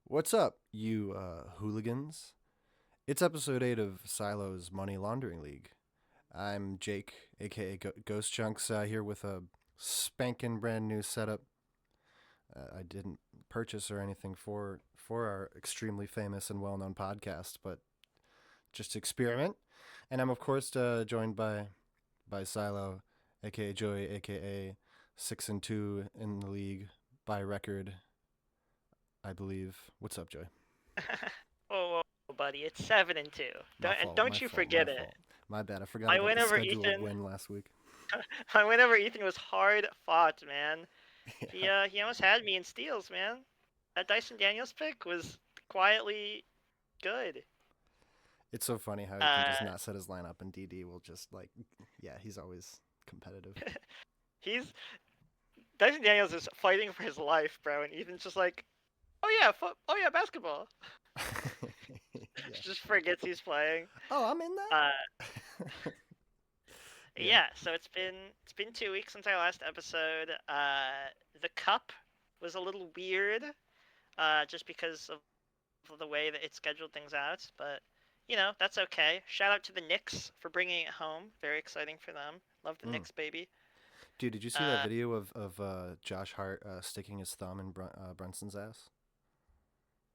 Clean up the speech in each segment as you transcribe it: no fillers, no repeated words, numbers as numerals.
What's up, you hooligans? It's episode 8 of Silo's Money Laundering League. I'm Jake, aka Ghost Chunks, here with a spanking brand new setup. I didn't purchase or anything for our extremely famous and well known podcast, but just experiment. And I'm of course joined by Silo, aka Joey, aka 6-2 in the league by record, I believe. What's up, Joey? Whoa, buddy! It's 7-2. My And fault, my don't you fault, my forget it. fault. My bad. I forgot My about win the over scheduled Ethan. win last week. My win over Ethan was hard fought, man. He Yeah. he almost had me in steals, man. That Dyson Daniels pick was quietly good. It's so funny how he can just Uh, not set his lineup and DD will just like, yeah, he's always competitive. he's Dyson Daniels is fighting for his life, bro, and Ethan's just like, oh yeah, basketball. Yeah. Just forgets he's playing. Oh, I'm in Uh, that. Yeah. yeah. So it's been 2 weeks since our last episode. The cup was a little weird. Just because of the way that it scheduled things out. But, that's okay. Shout out to the Knicks for bringing it home. Very exciting for them. Love the Mm. Knicks, baby. Dude, did you see that Uh, video of Josh Hart sticking his thumb in Brunson's ass?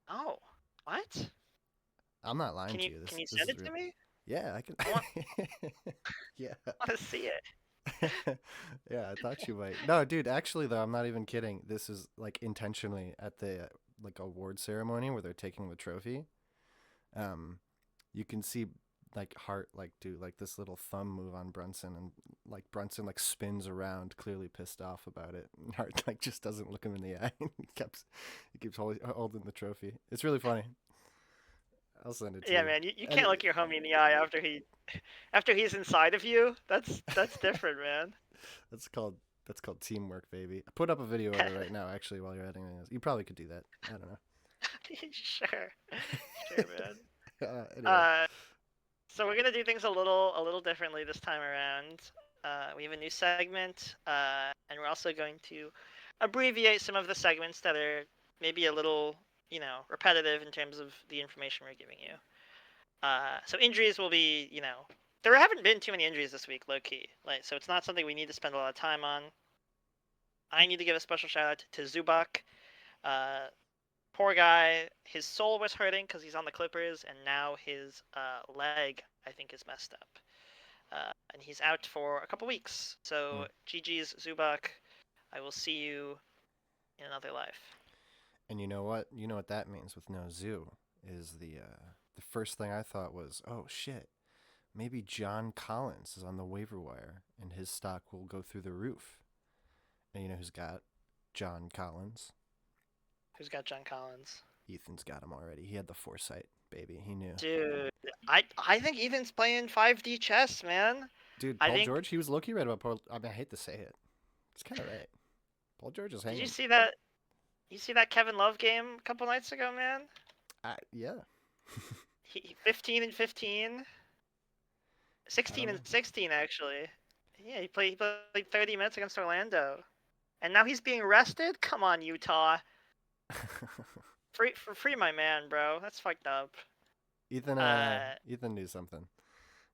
oh, what? I'm not lying Can to you you. can This you this send is it real. to me? Yeah, I can. I want Yeah. want to see it. Yeah, I thought you might. No, dude, actually though, I'm not even kidding. This is like intentionally at the like award ceremony where they're taking the trophy. Um, you can see like Hart like do like this little thumb move on Brunson, and like Brunson like spins around, clearly pissed off about it. And Hart like just doesn't look him in the eye. He keeps holding the trophy. It's really funny. I'll send it to Yeah, you. man. You And can't look your homie in the eye after he's inside of you. That's different, man. that's called that's called teamwork, baby. I put up a video of it right now, actually, while you're editing this. You probably could do that. I don't know. Sure, sure, man. Anyway. Uh, so we're gonna do things a little differently this time around. We have a new segment, and we're also going to abbreviate some of the segments that are maybe a little, repetitive in terms of the information we're giving you. So injuries will be, there haven't been too many injuries this week, low key. Like, so it's not something we need to spend a lot of time on. I need to give a special shout out to Zubac. Uh, Poor guy, his soul was hurting because he's on the Clippers, and now his leg, I think, is messed up. And he's out for a couple weeks. So, Mm. GG's Zubac. I will see you in another life. And you know what? You know what that means with no zoo is the first thing I thought was, oh shit, maybe John Collins is on the waiver wire and his stock will go through the roof. And you know who's got John Collins? Who's got John Collins? Ethan's got him already. He had the foresight, baby. He knew. Dude, I think Ethan's playing 5D chess, man. Dude, I Paul think. George, he was low-key right about Paul. I mean, I hate to say it. He's kind of right. Paul George is Did you hanging. see that? You see that Kevin Love game a couple nights ago, man? Yeah. 15 and 15, I 16 don't and know. 16 actually. Yeah, he played 30 minutes against Orlando. And now he's being arrested? Come on, Utah. Free my man, bro. That's fucked up. Ethan, Uh, Ethan knew something.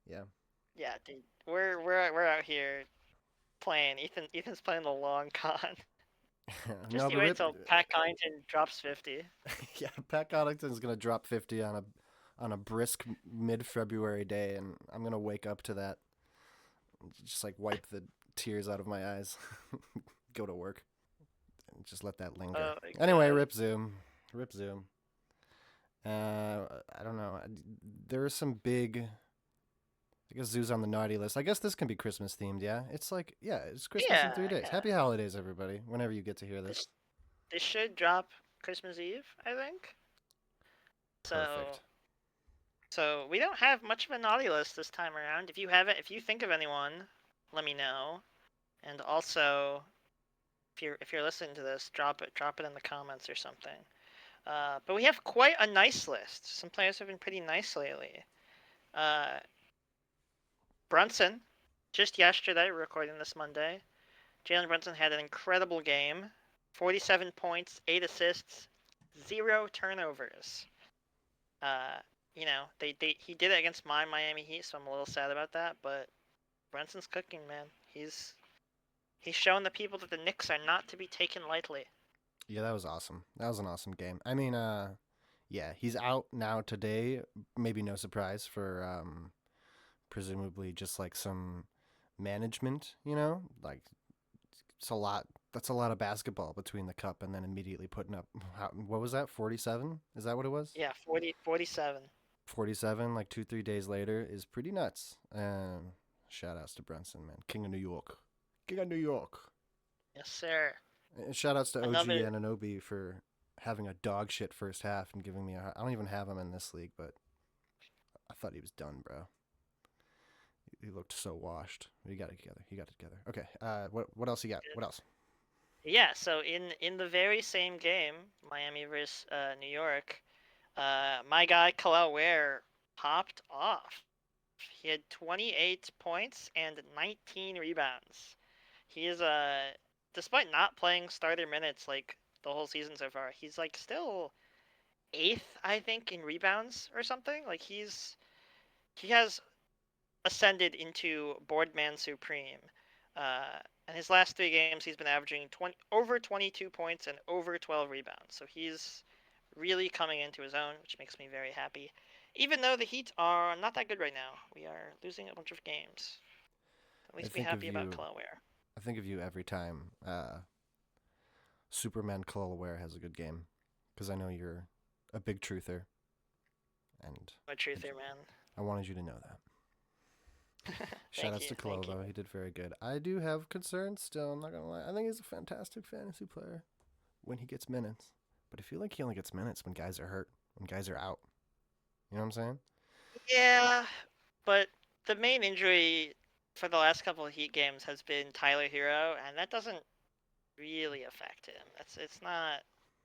Yeah. yeah, dude. We're out here playing. Ethan's playing the long con. Just No, you but wait Rip. till Pat Connaughton drops 50. Yeah, Pat Connaughton's gonna drop 50 on a brisk mid-February day, and I'm gonna wake up to that, just like wipe the tears out of my eyes, go to work, and just let that linger. Oh my Anyway, god. rip Zoom. I don't know. There are some big. I guess Zoo's on the naughty list. I guess this can be Christmas themed. Yeah, it's like it's Christmas in Yeah, 3 days. yeah. Happy holidays, everybody. Whenever you get to hear this. This this should drop Christmas Eve, I think. So Perfect. so we don't have much of a naughty list this time around. If you think of anyone, let me know. And also, if you're listening to this, drop it in the comments or something. But we have quite a nice list. Some players have been pretty nice lately. Uh, Brunson, just yesterday, we're recording this Monday. Jalen Brunson had an incredible game. 47 points, 8 assists, 0 turnovers. Uh, he did it against my Miami Heat, so I'm a little sad about that. But Brunson's cooking, man. He's shown the people that the Knicks are not to be taken lightly. Yeah, that was awesome. That was an awesome game. I mean, yeah, he's out now today. Maybe no surprise for presumably just like some management. Like it's a lot. That's a lot of basketball between the cup and then immediately putting up. What was that? 47? Is that what it was? Yeah, 47. 47, like 3 days later, is pretty nuts. Shout outs to Brunson, man. King of New York. King of New York. Yes, sir. And shout outs to OG Another. Ananobi for having a dog shit first half and giving me a. I don't even have him in this league, but I thought he was done, bro. He looked so washed. He got it together. He got it together. Okay. What else you got? What else? Yeah, so in the very same game, Miami versus New York, my guy Khalil Ware popped off. He had 28 points and 19 rebounds. He is despite not playing starter minutes like the whole season so far, he's like still eighth, I think, in rebounds or something. Like he has ascended into Boardman Supreme. Uh, and his last 3 games, he's been averaging over 22 points and over 12 rebounds. So he's really coming into his own, which makes me very happy. Even though the Heat are not that good right now, we are losing a bunch of games. At I least be think of happy about you. Khalil Ware. I think of you every time Superman Ware has a good game, because I know you're a big truther, and I'm a truther, man. I wanted you to know that. Shout Thank outs you, to thank you. Colo, though. He did very good. I do have concerns still, I'm not going to lie. I think he's a fantastic fantasy player when he gets minutes. But I feel like he only gets minutes when guys are hurt, when guys are out. You know what I'm saying? Yeah, but the main injury for the last couple of Heat games has been Tyler Hero, and that doesn't really affect him. It's not.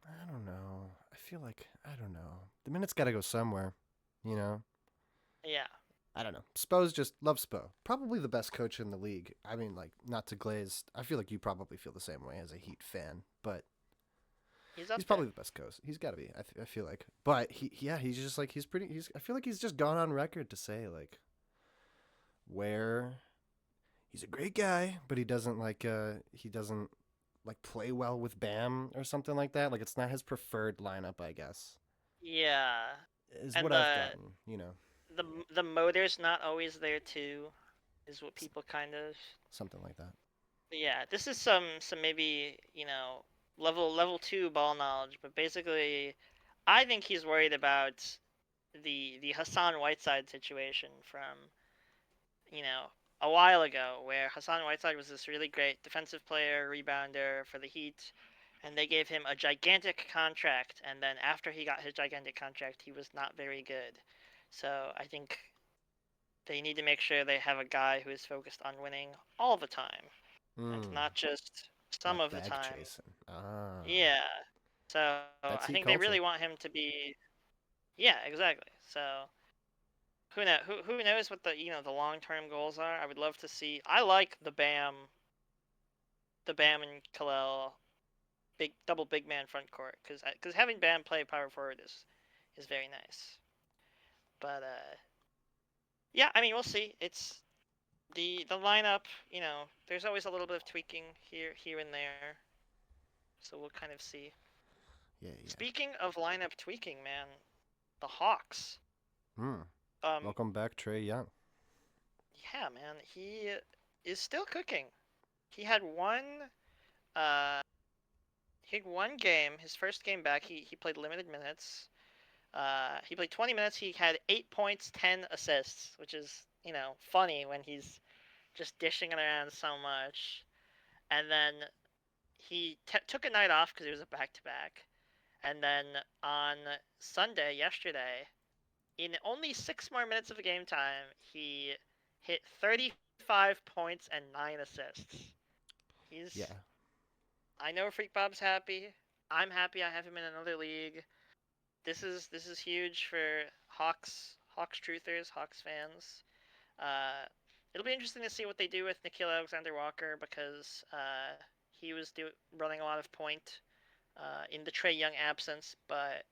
I don't know. I don't know. The minutes got to go somewhere, you know? Yeah, I don't know. Spo's just love Spo. Probably the best coach in the league. I mean, like, not to glaze. I feel like you probably feel the same way as a Heat fan, but he's he's up there. probably the best coach. He's got to be. I feel like, but he's just like he's pretty. He's. I feel like he's just gone on record to say like where he's a great guy, but he doesn't like play well with Bam or something like that. Like it's not his preferred lineup, I guess. Yeah, Is and what I've gotten. the the motor's not always there too, is what people kind of. Something like that. Yeah, this is some maybe level 2 ball knowledge, but basically, I think he's worried about the Hassan Whiteside situation from you know a while ago, where Hassan Whiteside was this really great defensive player, rebounder for the Heat, and they gave him a gigantic contract, and then after he got his gigantic contract, he was not very good. So I think they need to make sure they have a guy who is focused on winning all the time and Hmm. not just some Not of the bag time. chasing. Ah. Yeah. So That's I Heat think they really culture. want him to be. Yeah, exactly. So who knows what the long term goals are? I would love to see. I like the Bam and Khalil big double big man front court because having Bam play power forward is very nice. But yeah, I mean we'll see. It's the lineup. There's always a little bit of tweaking here and there. So we'll kind of see. Yeah, yeah. Speaking of lineup tweaking, man, the Hawks. Hmm. Um, Welcome back, Trey Young. yeah, man, he is still cooking. He had one. Uh, he had one game. His first game back, he played limited minutes. He played 20 minutes. He had 8 points, 10 assists, which is funny when he's just dishing it around so much. And then he took a night off because it was a back to back. And then on Sunday, yesterday, in only 6 more minutes of game time, he hit 35 points and 9 assists. He's. Yeah. I know Freak Bob's happy. I'm happy. I have him in another league. This is huge for Hawks truthers, Hawks fans. Uh, it'll be interesting to see what they do with Nikhil Alexander Walker because he was running a lot of point in the Trae Young absence, but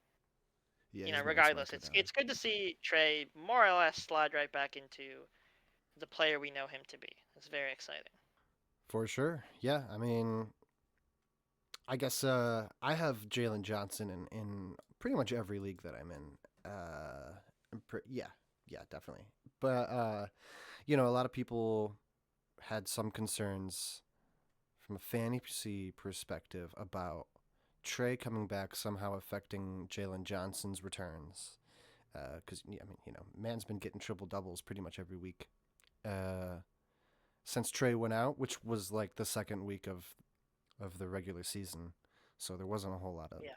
Yeah, he's been on some regardless, record it's good to see Trae more or less slide right back into the player we know him to be. It's very exciting. for sure. Yeah, I mean, I guess I have Jalen Johnson in pretty much every league that I'm in. Yeah, yeah, definitely. But a lot of people had some concerns from a fantasy perspective about Trey coming back somehow affecting Jalen Johnson's returns. Because I mean, man's been getting triple doubles pretty much every week since Trey went out, which was like the second week of the regular season. So there wasn't a whole lot of Yeah.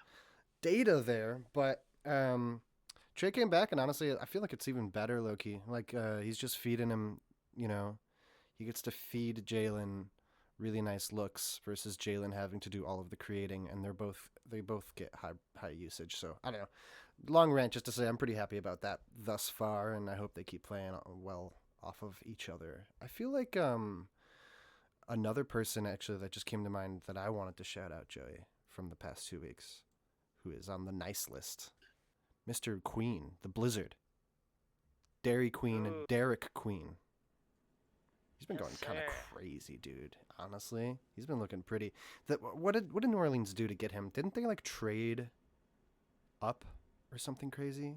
data there, but Trey came back, and honestly, I feel like it's even better, Loki. Like he's just feeding him. He gets to feed Jalen really nice looks versus Jalen having to do all of the creating, and they both get high usage. So I don't know. Long rant just to say I'm pretty happy about that thus far, and I hope they keep playing well off of each other. I feel like another person actually that just came to mind that I wanted to shout out, Joey, from the past 2 weeks, who is on the nice list, Mr. Queen, the Blizzard, Dairy Queen, Ooh, Derek Queen. He's been yes, going kind of sir. crazy, dude. Honestly, he's been looking pretty. What did New Orleans do to get him? Didn't they like trade up or something crazy?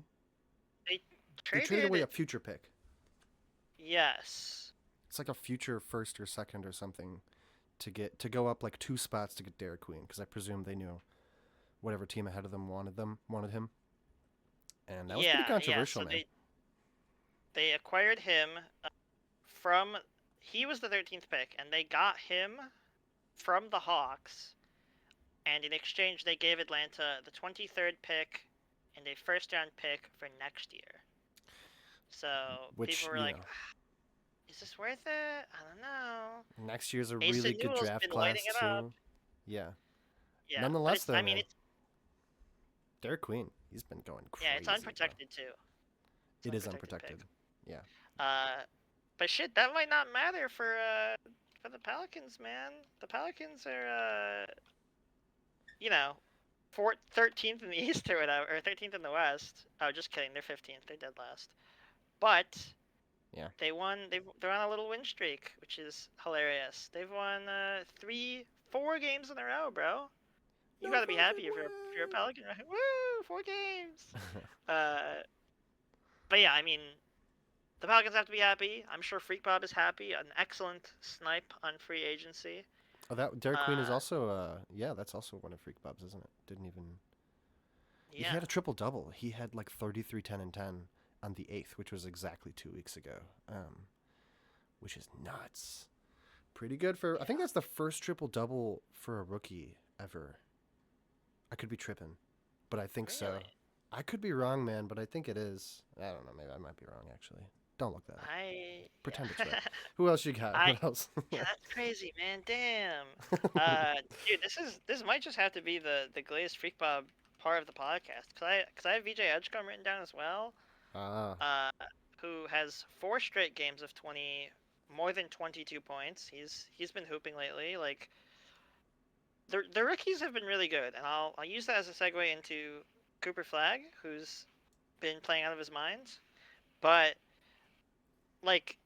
They They traded away traded. a future pick. Yes. It's like a future first or second or something to go up like 2 spots to get Derek Queen, because I presume they knew whatever team ahead of them wanted him, and that was pretty Yeah, yeah. controversial, So man. they acquired him from. He was the 13th pick, and they got him from the Hawks. And in exchange, they gave Atlanta the 23rd pick and a first-round pick for next year. So people Which were like, "Is this worth it? I don't know." next year's a really Mason good Newell's draft been lighting class it up. too. Yeah. Yeah, but Nonetheless, it's. though, I mean, man, it's. Derek Queen, he's been going Yeah, it's crazy, bro. unprotected too. It's It is unprotected unprotected. pick. Yeah. Uh, but shit, that might not matter for the Pelicans, man. The Pelicans are you know, 13th in the East or whatever, or 13th in the West. Oh, just kidding. They're 15th. They're dead last. But Yeah. they won. They're on a little win streak, which is hilarious. They've won 4 games in a row, bro. You No gotta be happy fucking if you're a way. Pelican, right? Woo, 4 games. Uh, but yeah, I mean, the Pelicans have to be happy. I'm sure Freak Bob is happy. An excellent snipe on free agency. Oh, that Derek Queen is Uh, also yeah, that's also one of Freak Bob's, isn't it? Didn't even. He yeah, had a triple double. He had like 33, 10, and 10 on the 8th, which was exactly 2 weeks ago. Which is nuts. Pretty good for. I think yeah, that's the first triple double for a rookie ever. I could be tripping, but I think so. really. I could be wrong, man, but I think it is. I don't know. Maybe I might be wrong, actually. Don't look that up. Pretend it's Yeah. right. Who else you got? I What else? Yeah, that's crazy, man. Damn. Dude, this might just have to be the Glazed Freak Bob part of the podcast, cause I have VJ Edgecombe written down as well. Ah, Uh, who has 4 straight games of 20, more than 22 points. He's been hooping lately. Like the rookies have been really good, and I'll use that as a segue into Cooper Flag, who's been playing out of his mind. But like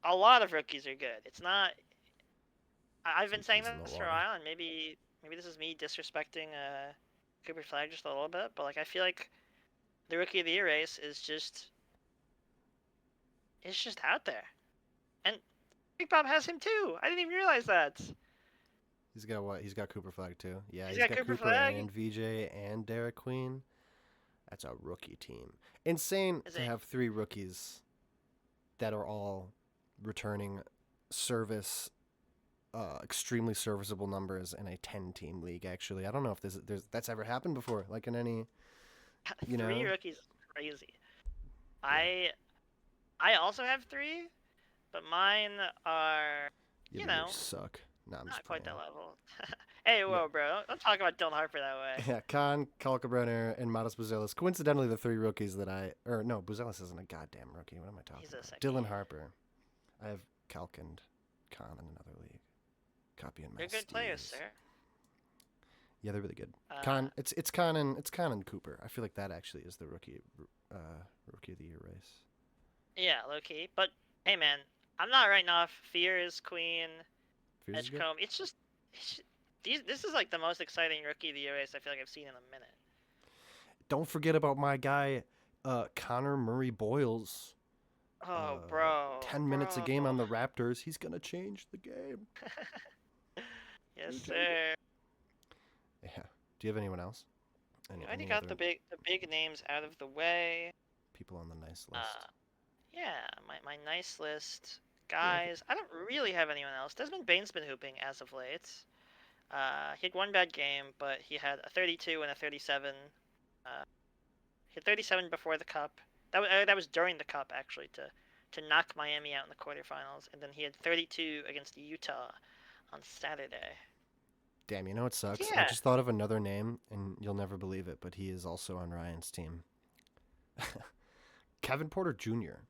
a lot of rookies are good. It's not. I've been some saying peas in the this for a water. while, and maybe this is me disrespecting Cooper Flag just a little bit, but like I feel like the rookie of the year race is just it's just out there, and Big Bob has him too. I didn't even realize that. He's got what? He's got Cooper Flag too. Yeah, He's he's got got Cooper Cooper Flag. and VJ and Derek Queen. That's a rookie team. Insane Is to it? have 3 rookies that are all returning service, extremely serviceable numbers in a 10-team league. Actually, I don't know if that's ever happened before. Like in any, you 3 know, rookies is crazy. yeah, I also have 3, but mine are, yeah, you but yours know, suck. No, I'm just not quite playing. that level. Hey, Yeah, whoa, bro! Don't talk about Dylan Harper that way. yeah. Khan, Kalkabrenner, and Modest Buzelis. Coincidentally, the 3 rookies that or no, Buzelis isn't a goddamn rookie. What am I talking He's a about? second Dylan year. Harper. I have Kalk and Khan in another league. Copying my They're good players, steals. sir. Yeah, they're really good. Uh, It's Con and Cooper. I feel like that actually is the rookie of the year race. yeah, low key. But hey, man, I'm not writing off Fears, Queen, Fears is good. Edgecombe. It's this is like the most exciting rookie of the year race I feel like I've seen in a minute. Don't forget about my guy, Connor Murray Boyles. Oh, bro, 10 minutes a bro. game on the Raptors. He's gonna change the game. Yes, Gonna change it. sir. Yeah. Do you have anyone else? We already Any got other the big names out of the way. people on the nice Uh, list? yeah, my nice list, Yeah. guys. I don't really have anyone else. Desmond Bane's been hooping as of late. He had one bad game, but he had a 32 and a 37. Uh, he had 37 before the cup. That was during the cup actually to knock Miami out in the quarterfinals, and then he had 32 against Utah on Saturday. Damn, you know what sucks? I Yeah. just thought of another name, and you'll never believe it, but he is also on Ryan's team. Kevin Porter Jr.,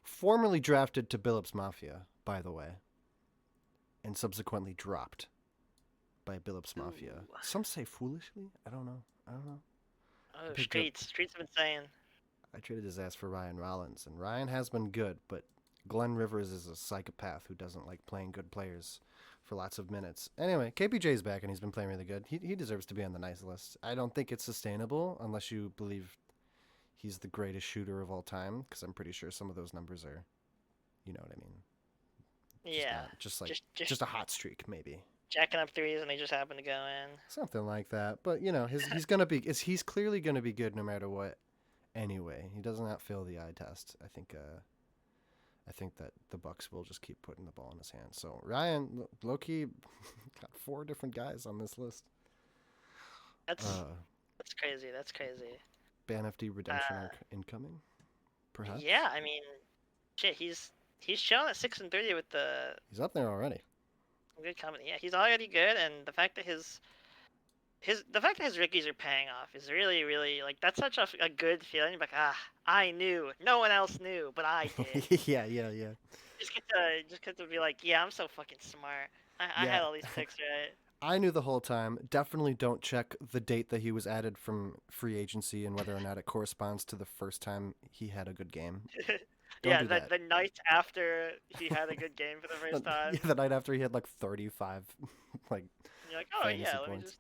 formerly drafted to Billups Mafia, by the way, and subsequently dropped by Billups Mafia. Ooh. Some say foolishly. I don't know. I Oh, picked up. streets have been saying. I traded his ass for Ryan Rollins, and Ryan has been good, but Glenn Rivers is a psychopath who doesn't like playing good players for lots of minutes. Anyway, KPJ's back and he's been playing really good. He deserves to be on the nice list. I don't think it's sustainable unless you believe he's the greatest shooter of all time, because I'm pretty sure some of those numbers are, you know what I mean. Just Yeah, not just like just just a hot streak maybe. jacking up threes and they just happen to go in. Something like that. But he's clearly gonna be good no matter what. Anyway, he does not fail the eye test. I think that the Bucks will just keep putting the ball in his hands. So Ryan, low key, got 4 different guys on this list. That's Uh, that's crazy. That's crazy. Ban FD redemption Uh, arc incoming, perhaps. yeah, I mean, shit, he's chilling at 6-30 with the He's up there already. good company. Yeah, he's already good, and the fact that his rookies are paying off is really, really like that's such a good feeling. Like I knew, no one else knew, but I did. Yeah. Just get to be like, yeah, I'm so fucking smart. I Yeah, had all these picks right. I knew the whole time. Definitely don't check the date that he was added from free agency and whether or not it corresponds to the first time he had a good game. Don't Yeah, do that. the night after he had a good game for the first time, Yeah, the night after he had like 35 like and you're like, oh fantasy yeah, let me points. just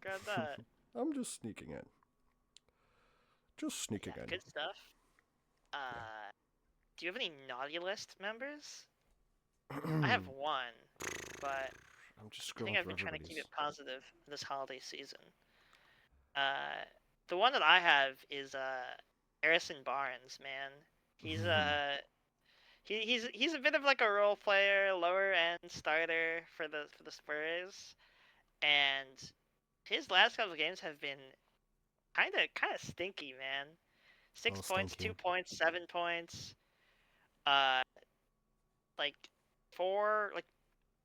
grab that. I'm just sneaking in. Just sneaking Yeah, in. good stuff. Yeah. Do you have any naughty list members? I have I'm one, but just I think scrolling I've through been trying to keep everybody's. it positive this holiday season. Uh, the one that I have is Harrison Barnes, man. He's he's a bit of like a role player, lower end starter for the Spurs, and his last couple of games have been kind of stinky, man. Six Oh, points, stinky. 2 points, 7 points, uh, like four,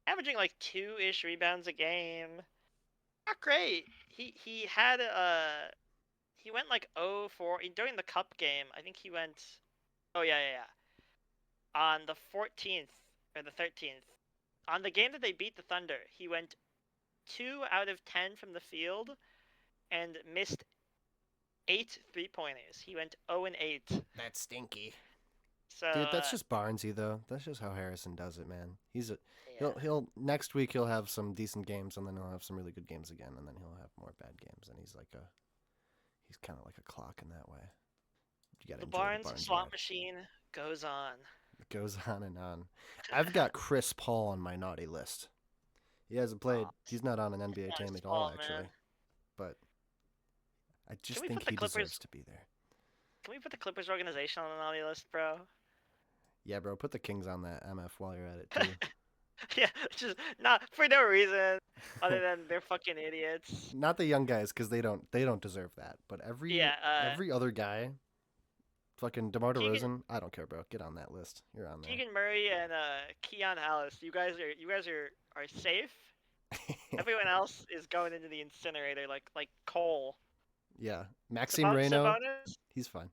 averaging like two-ish rebounds a game. Not great. He had he went like 0 4 during the cup game. I think he went. Oh yeah. On the 14th or the 13th, on the game that they beat the Thunder, he went 2 out of 10 from the field and missed 8 3-pointers. He went 0 and 8. That's stinky. So Dude, that's just Barnesy though. That's just how Harrison does it, man. yeah, He'll next week he'll have some decent games and then he'll have some really good games again and then he'll have more bad games and he's kind of like a clock in that way. You got to the enjoy the Barnes Barnesy slot ride. machine goes on. It goes on and on. I've got Chris Paul on my naughty list. He hasn't played. Oh, He's not on an NBA team nice at all ball, man. actually, but I Can just we think put the he deserves Clippers? to be there. Can we put the Clippers organization on the naughty list, bro? Yeah, bro, put the Kings on that MF while you're at it too. Yeah, just not for no reason other than they're fucking idiots. Not the young guys because they don't deserve that. But Yeah, every other guy, fucking DeMar Keegan DeRozan, I don't care, bro. Get on that list. You're on Keegan Murray and Keon Ellis, you guys are safe. there. Everyone else is going into the incinerator like coal. Yeah, Maxime Reyno, Sabonis, he's fine.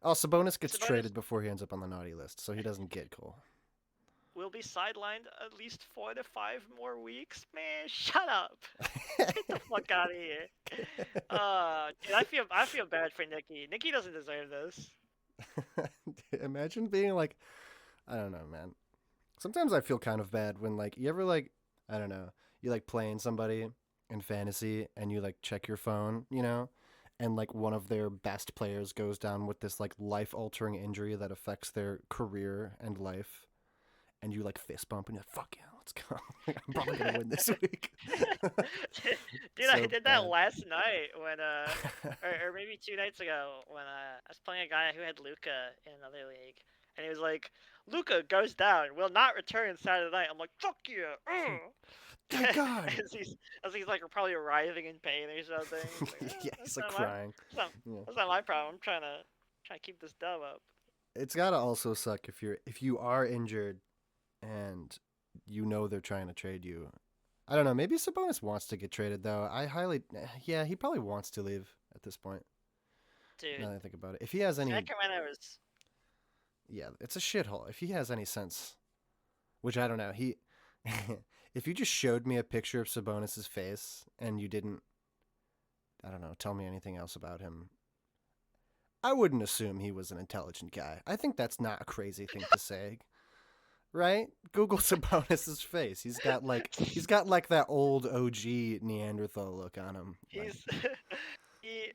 Oh, Sabonis gets Sabonis. traded before he ends up on the naughty list, so he doesn't get cool. will be sidelined at least 4 to 5 more weeks. Man, shut up. Get the fuck out of here. Dude, I feel bad for Nikki. Nikki doesn't deserve this. Imagine being like, I don't know, man. Sometimes I feel kind of bad when like you ever like, I don't know, you like playing somebody in fantasy and you like check your phone, and like one of their best players goes down with this like life-altering injury that affects their career and life, and you like fist bump and you're like, fuck yeah, let's go. I'm probably gonna win this week. Dude, I So did that bad. last night when or maybe 2 nights ago when I was playing a guy who had Luca in another league, and he was like, "Luca goes down, will not return Saturday night." I'm like, "Fuck yeah!" Thank God. As he's like probably writhing in pain or something. It's like, Yeah, that's he's like not my crying. Yeah. that's not my problem. I'm trying to keep this dub up. It's gotta also suck if you are injured and you know they're trying to trade you. I don't know. Maybe Sabonis wants to get traded though. Yeah, he probably wants to leave at this point. Now Dude, that I think about it, if he has any, Sacramento was yeah, it's a shithole. If he has any sense, which I don't know, if you just showed me a picture of Sabonis's face and you didn't, I don't know, tell me anything else about him, I wouldn't assume he was an intelligent guy. I think that's not a crazy thing to say, right? Google Sabonis's face. He's got like that old OG Neanderthal look on him. Like he's he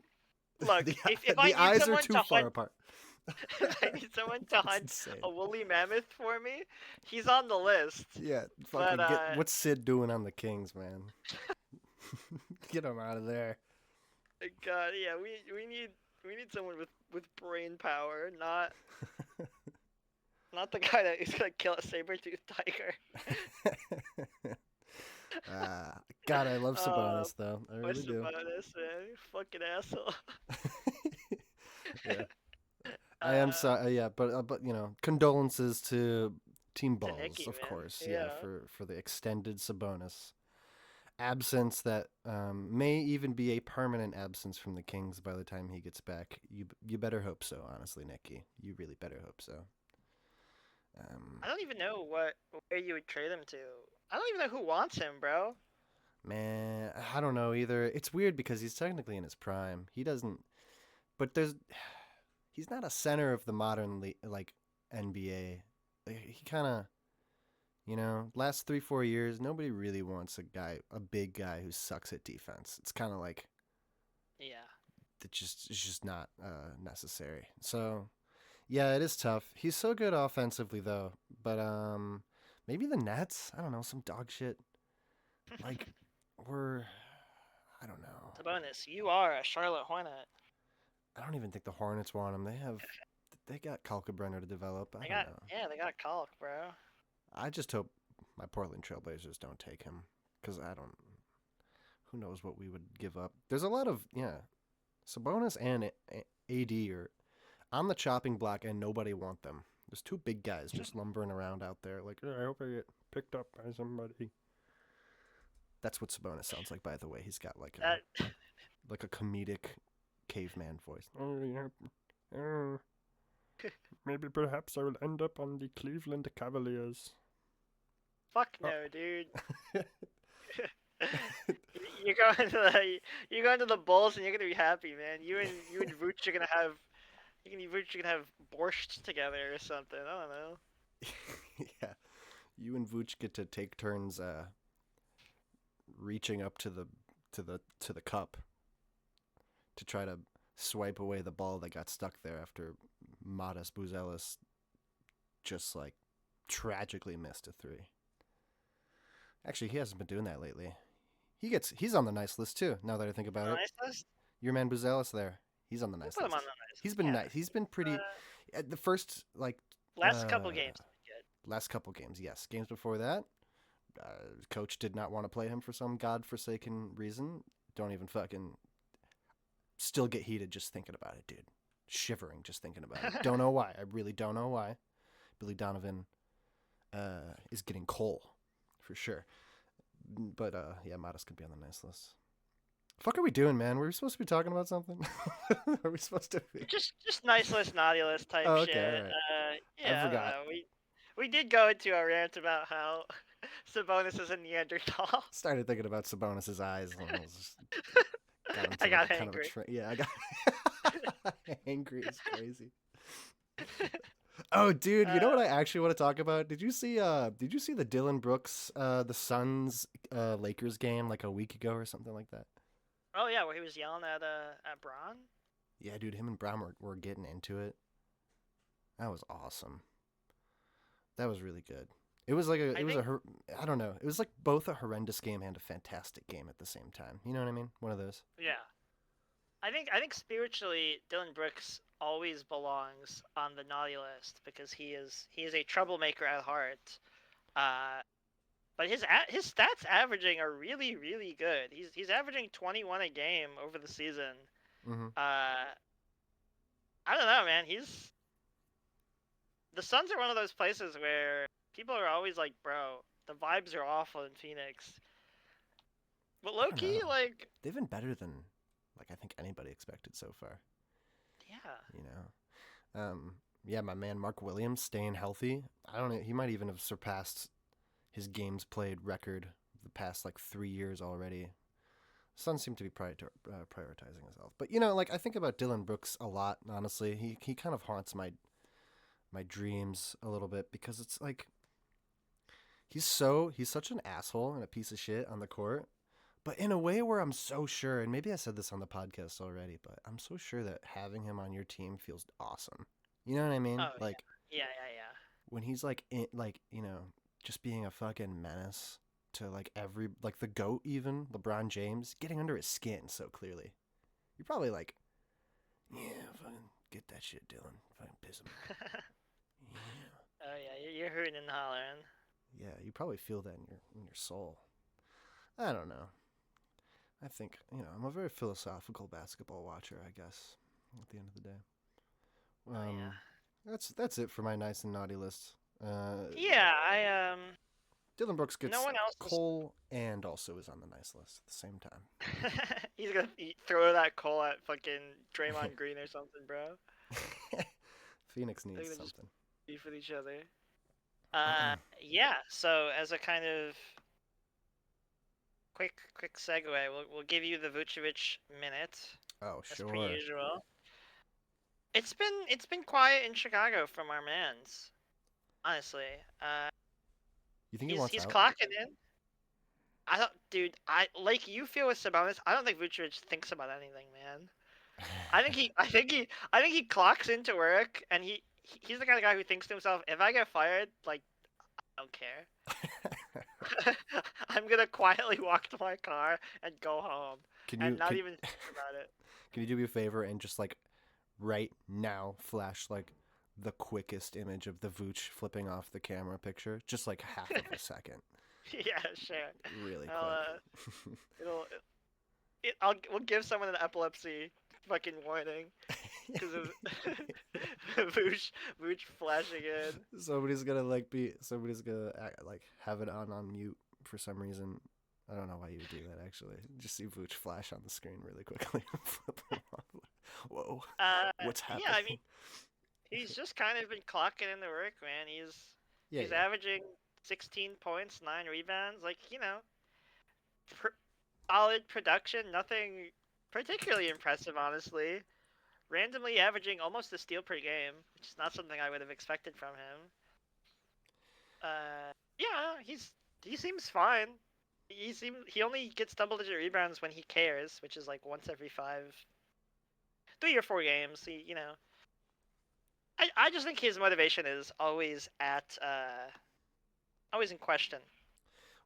look, the if I the need eyes are someone too to far hunt apart. if I need someone to It's hunt insane. a woolly mammoth for me, he's on the list. Yeah, But fucking get what's Sid doing on the Kings, man? Get him out of there. God, yeah, we need someone with brain power, not the guy that is gonna kill a saber-toothed tiger. God, I love Uh, Sabonis though. I really what's do. about this, man? You fucking asshole. Yeah, I am uh, sorry. Yeah, but condolences to Team to Balls, Nikki, of man. course. Yeah, Yeah. for the extended Sabonis absence that may even be a permanent absence from the Kings by the time he gets back. You better hope so, honestly, Nikki. You really better hope so. Um, I don't even know where you would trade him to. I don't even know who wants him, bro. man, I don't know either. It's weird because he's technically in his prime. He doesn't, but he's not a center of the modern like NBA. He kind of, last 3-4 years, nobody really wants a big guy who sucks at defense. It's kind of like Yeah. it's just not necessary. So yeah, it is tough. He's so good offensively though, but maybe the Nets. I don't know, some dog shit. Like we're, I don't know. Sabonis, you are a Charlotte Hornet. I don't even think the Hornets want him. They got Kalkbrenner to develop. I They don't got know. yeah, they got Kalk, bro. I just hope my Portland Trailblazers don't take him because I don't. Who knows what we would give up? There's a lot of Sabonis and AD are on the chopping block, and nobody want them. There's two big guys just lumbering around out there. Like, I hope I get picked up by somebody. That's what Sabonis sounds like, by the way. He's got like That a comedic caveman voice. Oh yeah. Maybe perhaps I will end up on the Cleveland Cavaliers. fuck no, dude. You're going to the Bulls and you're gonna be happy, man. You and Vooch are gonna have borscht together or something. I don't know. Yeah, you and Vooch get to take turns reaching up to the cup to try to swipe away the ball that got stuck there after Matas Buzelis just like tragically missed a three. Actually, he hasn't been doing that lately. He's on the nice list too. Now that I think about it, Nice list. your man Buzelis there, he's on the We'll nice put him list. on the nice. He's been Yeah. nice. He's been pretty. At the first Last couple games. Good. last couple games, yes. Games before that, coach did not want to play him for some godforsaken reason. Don't even fucking. Still get heated just thinking about it, dude. Shivering just thinking about it. Don't know why. I really don't know why. Billy Donovan is getting coal for sure. But yeah, Modest could be on the nice list. Fuck are we doing, man? Were we supposed to be talking about something? Are we supposed to be? Just nice list, naughty list type Oh, okay, shit. alright. Yeah, I forgot. don't know. we did go into a rant about how Sabonis is a Neanderthal. Started thinking about Sabonis's eyes, and I was just got I into like got a kind of a angry. yeah, I got angry is crazy. Oh, dude, you know what I actually want to talk about? Did you see the Dylan Brooks the Suns Lakers game like a week ago or something like that? Oh yeah, where he was yelling at Braun. Yeah, dude, him and Brown were getting into it. That was awesome. That was really good. It was like I think I don't know. It was like both a horrendous game and a fantastic game at the same time. You know what I mean? One of those. yeah. I think spiritually Dylan Brooks always belongs on the naughty list because he is a troublemaker at heart. Uh, but his stats averaging are really really good. He's averaging 21 a game over the season. Mm-hmm. I don't know, man. The Suns are one of those places where people are always like, bro, the vibes are awful in Phoenix. But I low don't key, know. like, They've been better than like I think anybody expected so far. yeah. You know. Yeah, my man Mark Williams staying healthy. I don't know. He might even have surpassed his games played record the past like 3 years already. Suns seem to be prioritizing his health. But you know, like I think about Dylan Brooks a lot. Honestly, he kind of haunts my dreams a little bit because it's like he's such an asshole and a piece of shit on the court. But in a way where I'm so sure, and maybe I said this on the podcast already, but I'm so sure that having him on your team feels awesome. You know what I mean? Oh Like yeah, yeah, yeah, when he's like like just being a fucking menace to like every like the goat, even LeBron James, getting under his skin so clearly. You're probably like, yeah, fucking get that shit, Dylan. Fucking piss him off. yeah. Yeah, Oh yeah, you're hooting and hollering. yeah. You probably feel that in your soul. I don't know. I think I'm a very philosophical basketball watcher. I guess at the end of the day. Oh yeah. Um, that's it for my nice and naughty list. Yeah, I. Dylan Brooks No gets one else is. Cole and also is on the nice list at the same time. He's gonna throw that call at fucking Draymond Green or something, bro. Phoenix They're needs gonna just something. beef with each other. Yeah. So as a kind of quick segue, we'll give you the Vucevic minute Oh, as per sure. usual. It's been quiet in Chicago from our mans, honestly. You think he He's wants he's out? clocking in. I don't, dude. I like you feel with Sabonis. I don't think Vucevic thinks about anything, man. I think he clocks into work, and he's the kind of guy who thinks to himself, if I get fired, like I don't care. I'm gonna quietly walk to my car and go home, can and you not can even think about it. can you do me a favor and just like right now flash like the quickest image of the Vooch flipping off the camera picture, just like half of a second, Yeah, sure. really I'll, quick. it'll we'll give someone an epilepsy fucking warning because of Vooch flashing in. somebody's gonna like have it on mute for some reason. I don't know why you would do that actually. Just see Vooch flash on the screen really quickly and flip him off. Whoa, what's Yeah, I mean, happening? he's just kind of been clocking in the work, man. He's Yeah, he's yeah. averaging 16 points, 9 rebounds. Like, pr- solid production. Nothing particularly impressive, honestly. Randomly averaging almost a steal per game, which is not something I would have expected from him. Yeah, he seems fine. He only gets double-digit rebounds when he cares, which is like once every 3 or 4 games. I just think his motivation is always in question,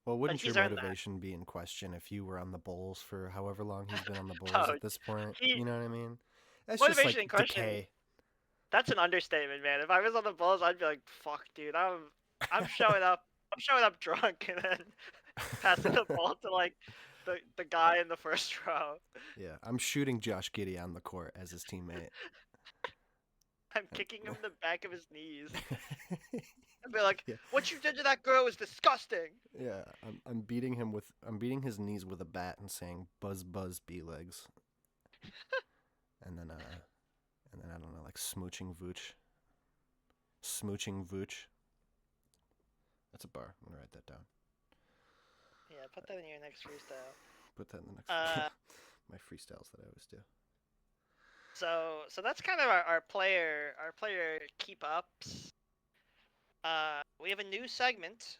Well, but wouldn't your he's earned that. motivation be in question if you were on the Bulls for however long he's been on the Bulls Oh, at this point? he You know what I mean? That's just motivation like in question. decay. That's an understatement, man. If I was on the Bulls, I'd be like, "Fuck, dude, I'm showing up. I'm showing up drunk and then passing the ball to like the guy in the first row. Yeah, I'm shooting Josh Giddey on the court as his teammate. I'm kicking him in the back of his knees and be like, Yeah, "What you did to that girl was disgusting." yeah. I'm beating his knees with a bat and saying "buzz buzz b legs," and then I don't know, like smooching Vooch. That's a bar. I'm gonna write that down. Yeah, put that in your next freestyle. Put that in the next Uh, my freestyles that I always do. so that's kind of our player keep ups. We have a new segment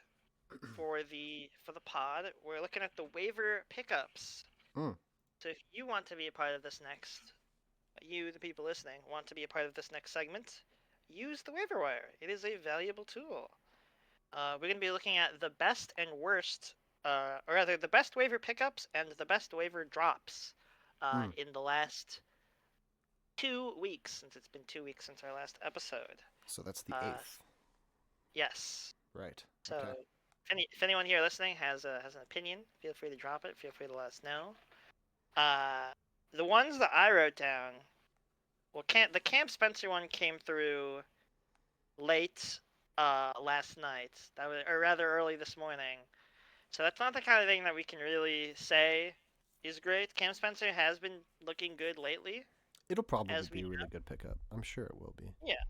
for the pod. We're looking at the waiver pickups. Mm. So if you want to be a part of this next, you, the people listening, want to be a part of this next segment, use the waiver wire. It is a valuable tool. We're going to be looking at the best and worst, or rather, the best waiver pickups and the best waiver drops in the last 2 weeks, since it's been 2 weeks since our last episode. So that's the 8th. Yes. Right. So, Okay. if anyone here listening has an opinion, feel free to drop it. Feel free to let us know. The ones that I wrote down, well, the Camp Spencer one came through late last night. That was, or rather, early this morning. So that's not the kind of thing that we can really say is great. Cam Spencer has been looking good lately, It'll probably as we be a really know. good pickup. I'm sure it will be. Yeah,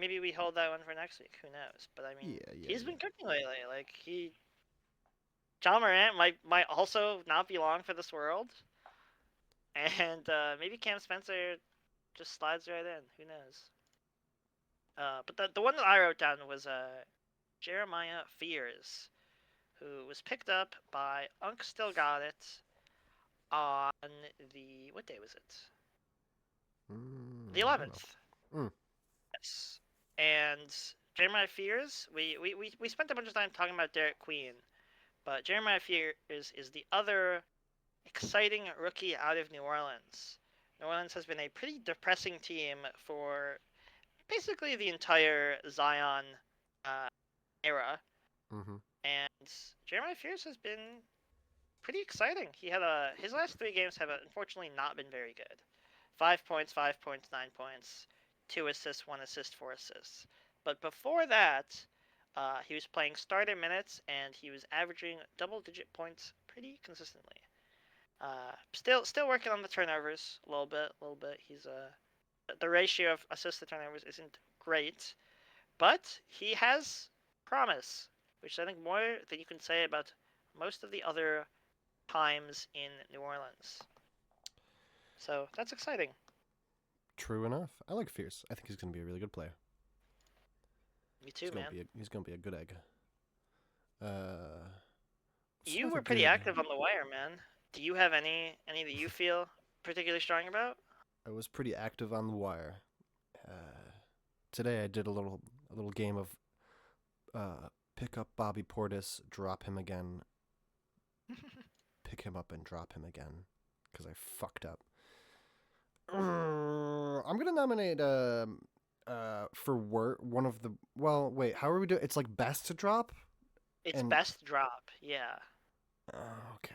maybe we hold that one for next week. Who knows? But I mean, he's been cooking lately. Like John Morant might also not be long for this world, and maybe Cam Spencer just slides right in. Who knows? But the one that I wrote down was Jeremiah Fears, who was picked up by Unk Still Got It on the, what day was it? The 11th. Yes. And Jeremiah Fears, we spent a bunch of time talking about Derek Queen, but Jeremiah Fears is the other exciting rookie out of New Orleans. New Orleans has been a pretty depressing team for basically the entire Zion era. And Jeremiah Fears has been pretty exciting. He had his last 3 games have unfortunately not been very good. 5 points, 5 points, 9 points, 2 assists, 1 assist, 4 assists. But before that, he was playing starter minutes and he was averaging double-digit points pretty consistently. Still working on the turnovers a little bit. He's the ratio of assists to turnovers isn't great, but he has promise, which I think more than you can say about most of the other times in New Orleans. So that's exciting. True enough. I like Fierce. I think he's going to be a really good player. Me too, man. He's going to be a good egg. You were pretty active on the wire, man. Do you have any that you feel particularly strong about? I was pretty active on the wire. Today I did a little game of pick up Bobby Portis, drop him again, pick him up and drop him again, because I fucked up. I'm gonna nominate for one of the. Well, wait, how are we doing? It's like best to drop. It's best drop, yeah. Okay.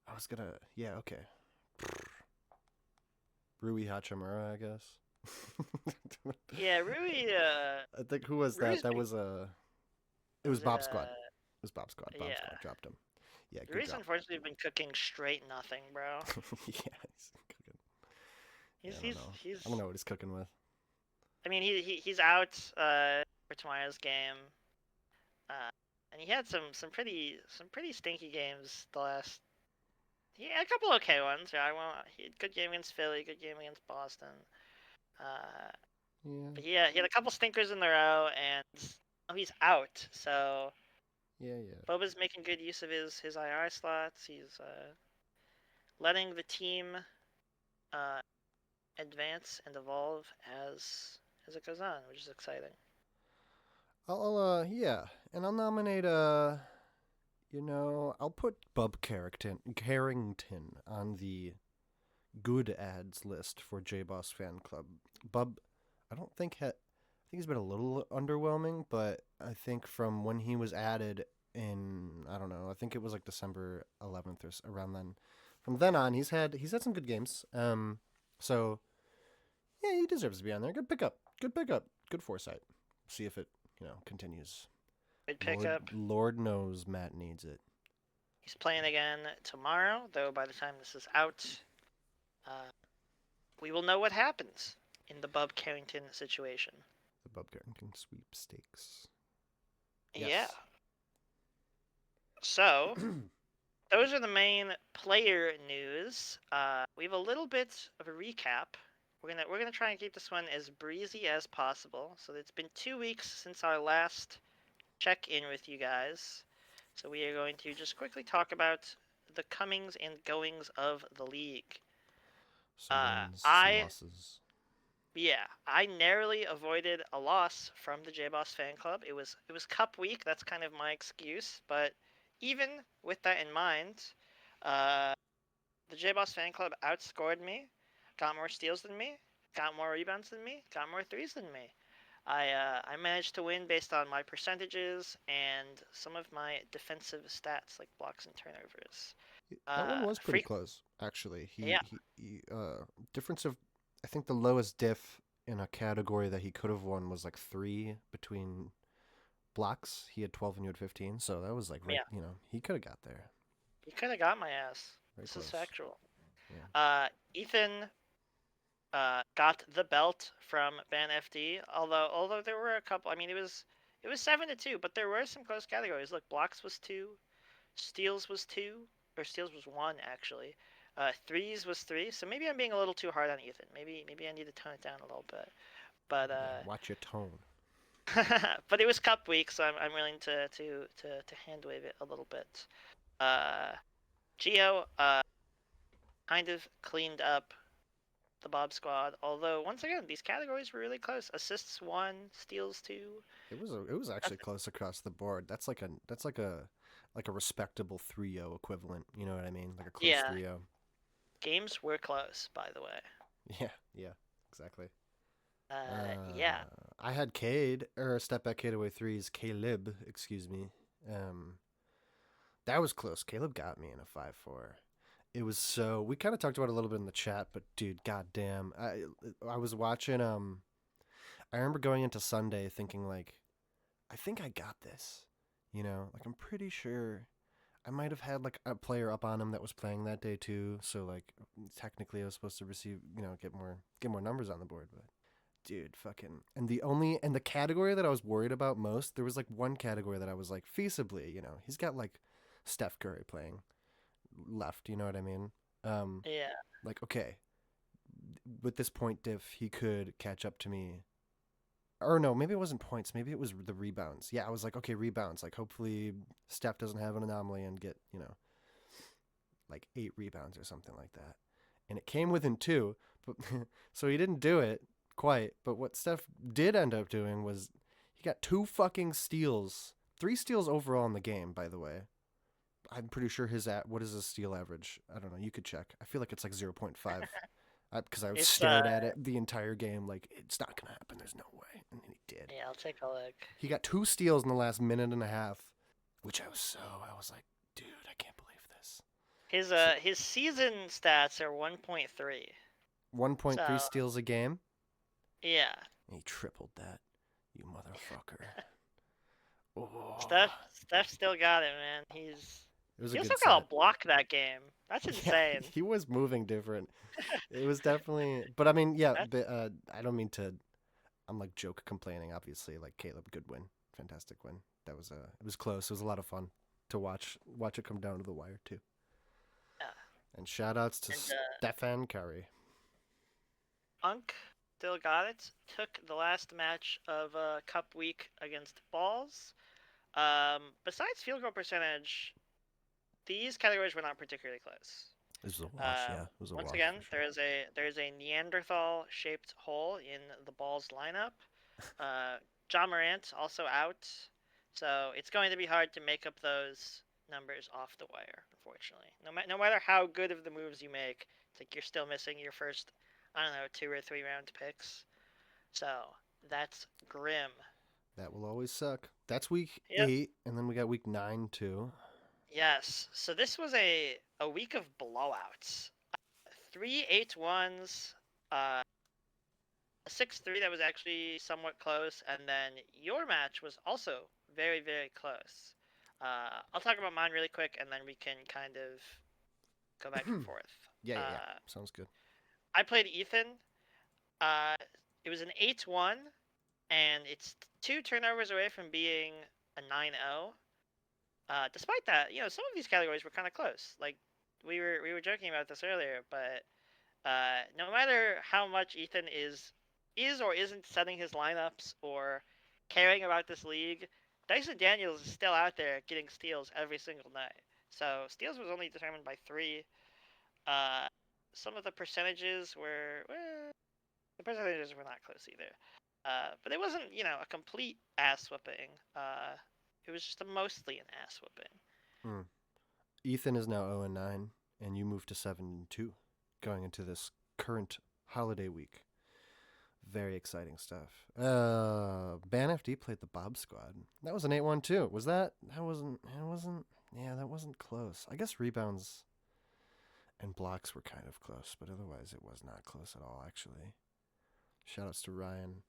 I was gonna, yeah, okay. Rui Hachimura, I guess. Yeah, Rui. I think who was that? That was it was Bob Squad. It was Bob Squad. Bob Squad dropped him. Yeah, good Rui's job. unfortunately been cooking straight nothing, bro. Yeah, he's cooking. He's I don't know what he's cooking with. I mean, he's out for tomorrow's game, and he had some pretty stinky games the last. He had a couple okay ones. Yeah, he had a good game against Philly, good game against Boston. Yeah. But yeah, he had a couple stinkers in a row, and he's out. So Yeah. Boba's making good use of his IR slots. He's letting the team advance and evolve as it goes on, which is exciting. I'll nominate I'll put Bub Carrington on the good ads list for J Boss Fan Club. Bub, I think he's been a little underwhelming, but I think from when he was added in, I don't know, I think it was like December 11th or around then. From then on, he's had some good games. So yeah, he deserves to be on there. Good pickup. Good foresight. See if it, continues. Good pickup. Lord knows Matt needs it. He's playing again tomorrow, though by the time this is out, we will know what happens in the Bub Carrington situation. The Bub Carrington sweepstakes. Yeah. Yes. So those are the main player news. We have a little bit of a recap. We're gonna try and keep this one as breezy as possible. So it's been 2 weeks since our last check-in with you guys. So we are going to just quickly talk about the comings and goings of the league. Some wins, some I losses. I narrowly avoided a loss from the J-Boss fan club. It was Cup week. That's kind of my excuse. But even with that in mind, uh, the J-Boss fan club outscored me, got more steals than me, got more rebounds than me, got more threes than me. I managed to win based on my percentages and some of my defensive stats like blocks and turnovers. That one was pretty Freak, close, actually. yeah, Difference of, I think the lowest diff in a category that he could have won was like 3 between blocks. He had 12 and you had 15, so that was like right, yeah. he could have got there. You could have got my ass. Very This is close. factual. Yeah. Ethan got the belt from Ban FD. Although there were a couple. I mean, it was 7-2, but there were some close categories. Look, blocks was 2, steals was 2, or steals was 1 actually. Threes was 3. So maybe I'm being a little too hard on Ethan. Maybe I need to tone it down a little bit. But Yeah, watch your tone. but it was Cup week, so I'm willing to hand wave it a little bit. Uh, Geo kind of cleaned up the Bob squad. Although once again, these categories were really close. Assists 1, steals 2. It was actually close across the board. That's like a respectable 3-0 equivalent, you know what I mean? Like a close Yeah, 3-0. games were close, by the way. Yeah, yeah, exactly. Yeah, I had Cade or step back Cade away threes. Caleb, excuse me. Um, that was close. Caleb got me in a 5-4. It was so. We kind of talked about it a little bit in the chat, but dude, goddamn, I was watching. I remember going into Sunday thinking like, I think I got this. Like I'm pretty sure. I might have had like a player up on him that was playing that day too. So like, technically, I was supposed to receive, get more numbers on the board, but dude, fucking, and the category that I was worried about most, there was like one category that I was like feasibly, he's got like Steph Curry playing left, you know what I mean? Um, yeah, like okay, with this point diff, he could catch up to me. Or no, maybe it wasn't points. Maybe it was the rebounds. Yeah, I was like, okay, rebounds. Like, hopefully, Steph doesn't have an anomaly and get like 8 rebounds or something like that. And it came within 2, but so he didn't do it quite. But what Steph did end up doing was he got 2 fucking steals, 3 steals overall in the game. By the way, I'm pretty sure what is his steal average? I don't know. You could check. I feel like it's like 0.5. Because I it's stared at it the entire game, like it's not gonna happen. There's no way, and then he did. yeah. I'll take a look. He got 2 steals in the last minute and a half, which I was like, dude, I can't believe this. His So his season stats are 1.3. 1.3 So steals a game, yeah, and he tripled that, you motherfucker. Oh, Steph still got it, man. it was a He also good got a set. block that game. That's Yeah, insane. he was moving different. It was definitely, but I mean, yeah, That's but, I don't mean to. I'm like joke complaining. Obviously, like Caleb, good win, fantastic win. It was close. It was a lot of fun to watch it come down to the wire too. yeah. And shout outs to And Stephen Curry. Unk still got it. Took the last match of Cup week against Balls. Besides field goal percentage, these categories were not particularly close. This was a wash, yeah. It was a Once wash again, for sure. there is a Neanderthal-shaped hole in the Balls lineup. John Morant also out, so it's going to be hard to make up those numbers off the wire. Unfortunately, no matter how good of the moves you make, it's like you're still missing your first, I don't know, 2 or 3 round picks. So that's grim. That will always suck. That's week Yep. 8, and then we got week 9 too. Yes. So this was a week of blowouts. 3-8-1s, a 6-3 that was actually somewhat close, and then your match was also very, very close. I'll talk about mine really quick, and then we can kind of go back and forth. Yeah. Sounds good. I played Ethan. It was an 8-1, and it's 2 turnovers away from being a 9-0. Despite that, some of these categories were kind of close. Like we were joking about this earlier, but no matter how much Ethan is or isn't setting his lineups or caring about this league, Dyson Daniels is still out there getting steals every single night. So steals was only determined by 3. Uh, some of the percentages were the percentages were not close either. But it wasn't a complete ass whooping. It was just mostly an ass whooping. Hmm. Ethan is now 0-9, and you moved to 7-2 going into this current holiday week. Very exciting stuff. Ban FD played the Bob Squad. That was an 8-1 too. Was that? That wasn't. It wasn't. Yeah, that wasn't close. I guess rebounds and blocks were kind of close, but otherwise it was not close at all. Actually, shoutouts to Ryan.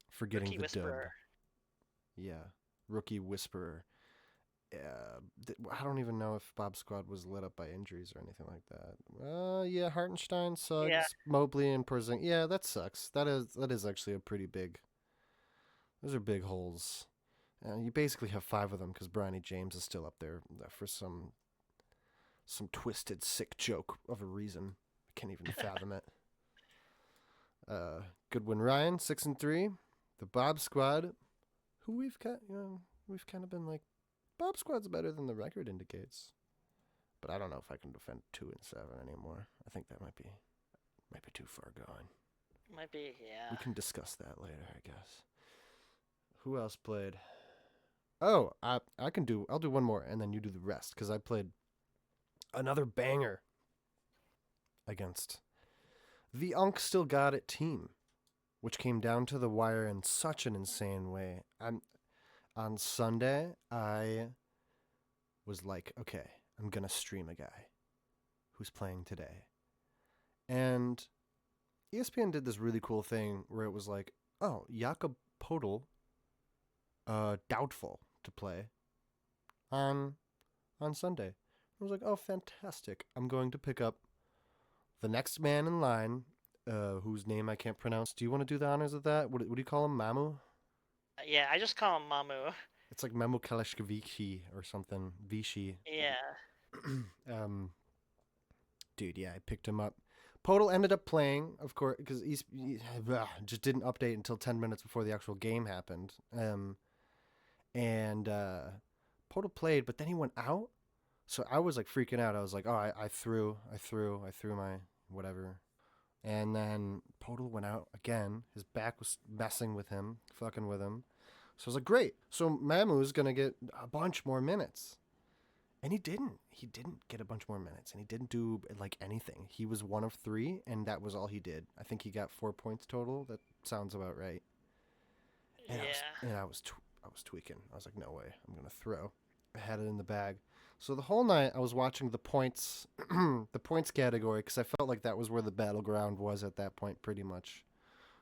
For getting Rookie the Whisperer. dub. Yeah, rookie whisperer. I don't even know if Bob Squad was lit up by injuries or anything like that. Yeah, Hartenstein, Suggs, Yeah. Mobley, and Porzingis. Yeah, that sucks. That is actually a pretty big. Those are big holes. You basically have 5 of them because Bronny James is still up there for some twisted, sick joke of a reason. I can't even fathom it. Good win, Ryan. 6-3. The Bob Squad, who we've kind of been like, Bob Squad's better than the record indicates. But I don't know if I can defend 2-7 anymore. I think that might be too far going. Might be, yeah. We can discuss that later, I guess. Who else played? Oh, I'll do one more and then you do the rest because I played another banger against the Unk Still Got It team, which came down to the wire in such an insane way. On Sunday, I was like, okay, I'm going to stream a guy who's playing today. And ESPN did this really cool thing where it was like, oh, Jakob Podol, doubtful to play on Sunday. I was like, oh, fantastic. I'm going to pick up the next man in line, whose name I can't pronounce. Do you want to do the honors of that? What do you call him? Mamu? Yeah, I just call him Mamu. It's like Memu Kalashkavici or something. Vichy. Yeah. Dude, yeah, I picked him up. Podol ended up playing, of course, because he just didn't update until 10 minutes before the actual game happened. And Podol played, but then he went out. So I was like freaking out. I was like, oh, I threw my whatever. And then Podol went out again. His back was messing with him, fucking with him. So I was like, great. So Mamu's going to get a bunch more minutes. And he didn't. He didn't get a bunch more minutes. And he didn't do like anything. He was 1 of 3, and that was all he did. I think he got 4 points total. That sounds about right. And Yeah. I was tweaking. I was like, no way. I'm going to throw. I had it in the bag. So the whole night I was watching the points, the points category, because I felt like that was where the battleground was at that point, pretty much,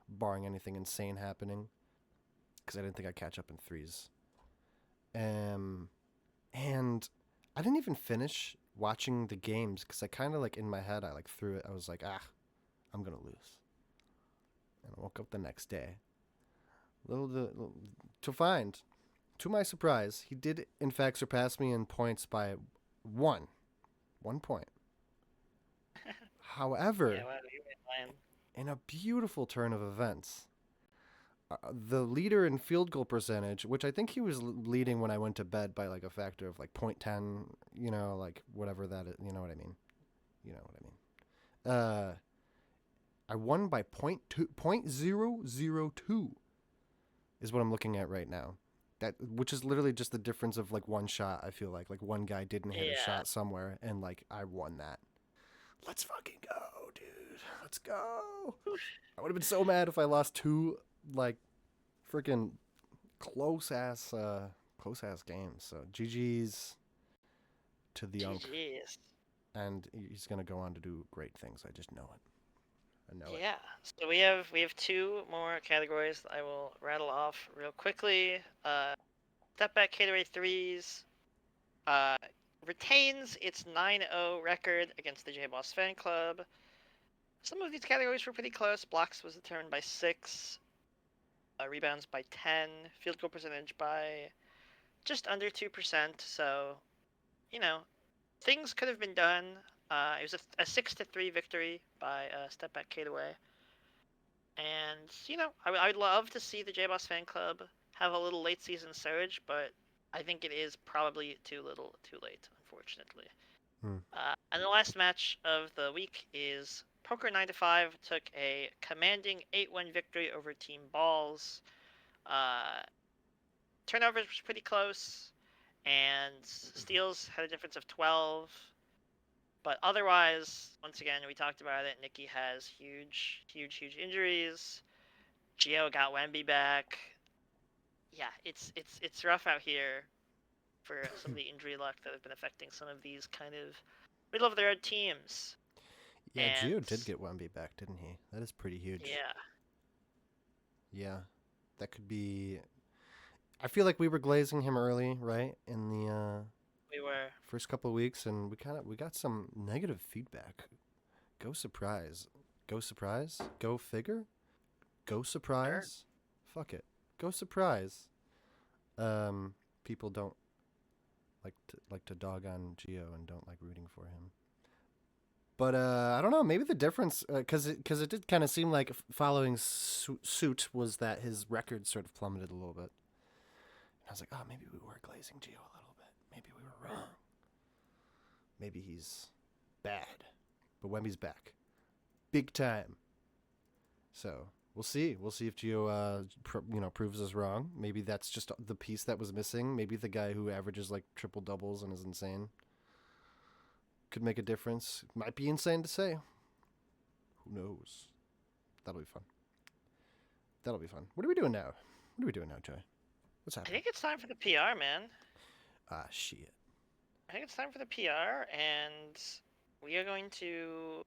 barring anything insane happening. Because I didn't think I'd catch up in threes. And I didn't even finish watching the games because I kind of like in my head I like threw it. I was like, I'm gonna lose. And I woke up the next day, to find, to my surprise, he did in fact surpass me in points by 1 point. However, Yeah, well, you were playing. in a beautiful turn of events, the leader in field goal percentage, which I think he was leading when I went to bed by like a factor of like 0.10, like whatever that is, you know what I mean? You know what I mean? I won by 0.002 is what I'm looking at right now. Which is literally just the difference of like one shot, I feel like one guy didn't hit a shot somewhere and like I won that. Let's fucking go, dude. Let's go. I would have been so mad if I lost 2 like freaking close ass games. So GG's to the Unk. GG's. And he's gonna go on to do great things. I just know it. I know it. Yeah. So we have 2 more categories I will rattle off real quickly. Step back category threes. Retains its 9-0 record against the J-Boss fan club. Some of these categories were pretty close. Blocks was determined by 6. rebounds by 10, field goal percentage by just under 2%. So, you know, things could have been done. It was a 6-3 victory by Step Back Cadeaway. And, I'd love to see the J-Boss fan club have a little late season surge, but I think it is probably too little too late, unfortunately. Hmm. And the last match of the week is Poker 9 to 5 took a commanding 8-1 victory over Team Balls. Uh, Turnovers was pretty close, and steals had a difference of 12. But otherwise, once again, we talked about it. Nikki has huge injuries. Gio got Wemby back. Yeah, it's rough out here for some of the injury luck that have been affecting some of these kind of middle of the road teams. Yeah, And Gio did get Wemby back, didn't he? That is pretty huge. yeah, Yeah, that could be. I feel like we were glazing him early, right, in the we were. first couple of weeks, and we got some negative feedback. Go surprise, go surprise, go figure, go Sure. surprise. Fuck it, go surprise. People don't like to dog on Gio and don't like rooting for him. But I don't know. Maybe the difference, because it did kind of seem like following suit was that his record sort of plummeted a little bit. And I was like, oh, maybe we were glazing Gio a little bit. Maybe we were wrong. Maybe he's bad. But Wemby's back, big time. So we'll see. We'll see if Gio, proves us wrong. Maybe that's just the piece that was missing. Maybe the guy who averages like triple doubles and is insane could make a difference. Might be insane to say. Who knows? That'll be fun. That'll be fun. What are we doing now? What are we doing now, Joy? What's I happening? think it's time for the PR, man. Ah, shit. I think it's time for the PR, and we are going to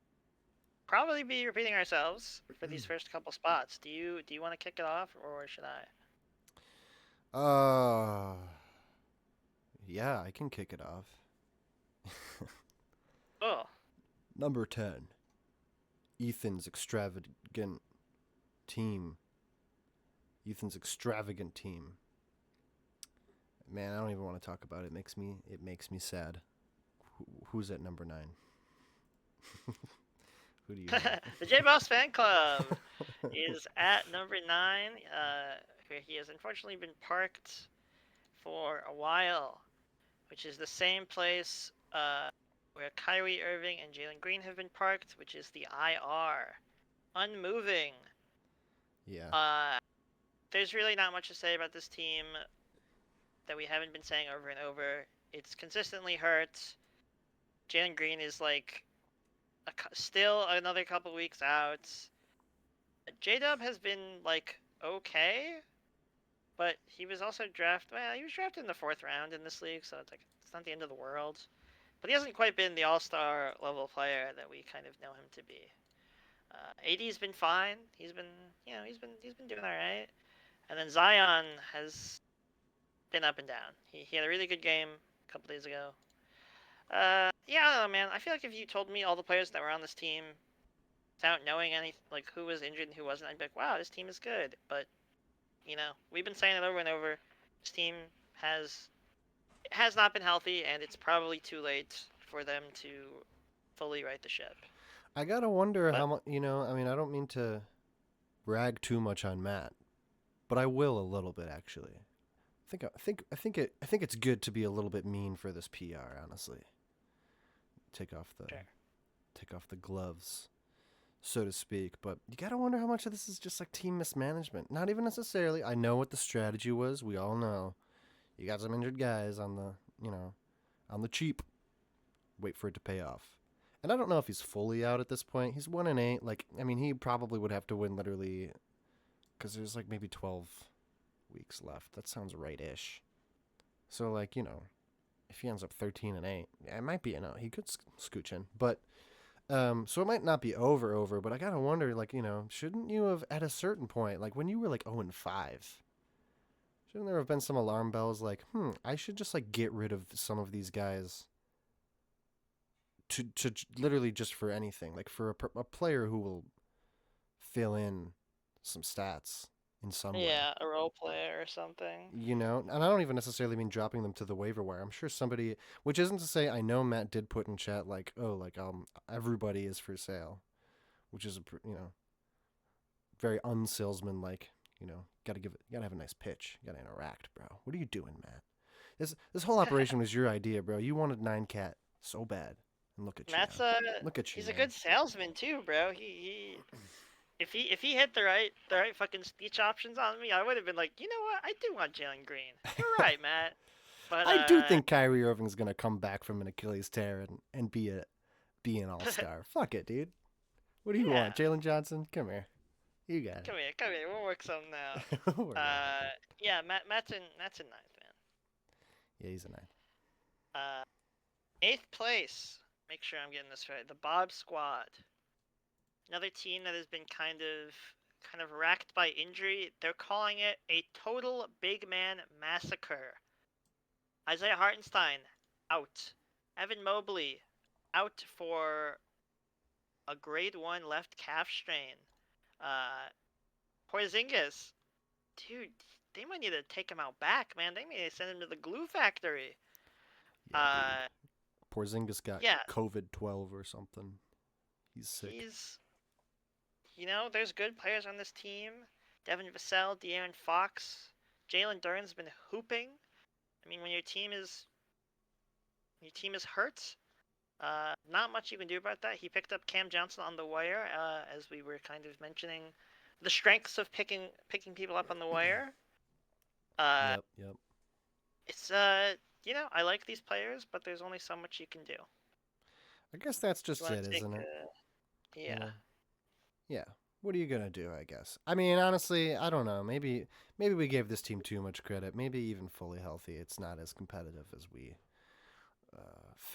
probably be repeating ourselves for these first couple spots. Do you want to kick it off, or should I? Yeah, I can kick it off. Oh, Number 10. Ethan's extravagant team. Ethan's extravagant team. Man, I don't even want to talk about it. It makes me sad. Who's at number 9? Who do you have? the J Boss fan club is at number 9, where he has unfortunately been parked for a while, which is the same place where Kyrie Irving and Jalen Green have been parked, which is the IR. Unmoving. Yeah. There's really not much to say about this team that we haven't been saying over and over. It's consistently hurt. Jalen Green is like still another couple weeks out. J-Dub has been like okay, but he was also drafted. Well, he was drafted in the 4th round in this league, so it's not the end of the world. But he hasn't quite been the all-star level player that we kind of know him to be. AD's been fine. He's been doing all right. And then Zion has been up and down. He had a really good game a couple days ago. Yeah, I don't know, man. I feel like if you told me all the players that were on this team without knowing any like who was injured and who wasn't, I'd be like, wow, this team is good. But we've been saying it over and over. This team has not been healthy, and it's probably too late for them to fully right the ship. I gotta wonder But how much. I mean, I don't mean to brag too much on Matt, but I will a little bit actually. I think it's good to be a little bit mean for this PR. Honestly, take off the sure. take off the gloves, so to speak. But you gotta wonder how much of this is just like team mismanagement. Not even necessarily. I know what the strategy was. We all know. You got some injured guys on on the cheap. Wait for it to pay off. And I don't know if he's fully out at this point. He's 1-8. Like, I mean, he probably would have to win literally because there's like maybe 12 weeks left. That sounds right-ish. So like, if he ends up 13-8, it might be he could scooch in. But so it might not be over, but I gotta wonder, like, shouldn't you have at a certain point, like when you were like 0-5, shouldn't there have been some alarm bells like, I should just like get rid of some of these guys to literally just for anything, like for a player who will fill in some stats. in some way. Yeah, a role player or something. You know, and I don't even necessarily mean dropping them to the waiver wire. I'm sure somebody, which isn't to say I know Matt did put in chat like, oh, like everybody is for sale, which is very unsalesman like. You know, gotta have a nice pitch. You gotta interact, bro. What are you doing, Matt? This whole operation was your idea, bro. You wanted 9 cat so bad, and look at you Matt's now. Look at you, he's a man. good salesman too, bro. He if he hit the right fucking speech options on me, I would have been like, you know what, I do want Jalen Green. You're right, Matt. But I do think Kyrie Irving's gonna come back from an Achilles tear and be an all star. Fuck it, dude. What do you yeah, want, Jalen Johnson? Come here. You got come here, we'll work something out. it. We're gonna work it. Yeah, Matt's in ninth, man. Yeah, he's a 9. Uh, eighth place. Make sure I'm getting this right. The Bob Squad. Another team that has been kind of racked by injury. They're calling it a total big man massacre. Isaiah Hartenstein out. Evan Mobley out for a grade 1 left calf strain. Porzingis, dude, they might need to take him out back, man. They may send him to the glue factory. Yeah, dude. Porzingis got Yeah, COVID-12 or something. He's sick. there's good players on this team. Devin Vassell, De'Aaron Fox, Jalen Duren's been hooping. I mean, when your team is hurt, not much you can do about that. He picked up Cam Johnson on the wire, as we were kind of mentioning the strengths of picking people up on the wire. Yep. It's I like these players, but there's only so much you can do. I guess that's just it, Take, isn't it? Yeah. Yeah. What are you gonna do? I guess. I mean, honestly, I don't know. Maybe we gave this team too much credit. Maybe even fully healthy, it's not as competitive as we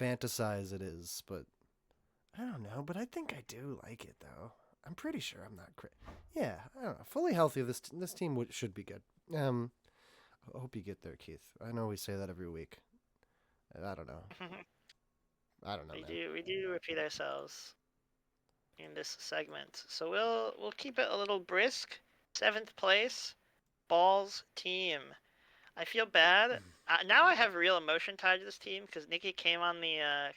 fantasize it is. But I don't know. But I think I do like it though. I'm pretty sure I'm not crazy. Yeah, I don't know. Fully healthy, this team should be good. I hope you get there, Keith. I know we say that every week. I don't know. I don't know, man. We do repeat ourselves in this segment, so we'll keep it a little brisk. 7th place, Balls team. I feel bad. Now I have real emotion tied to this team because Nikki came on the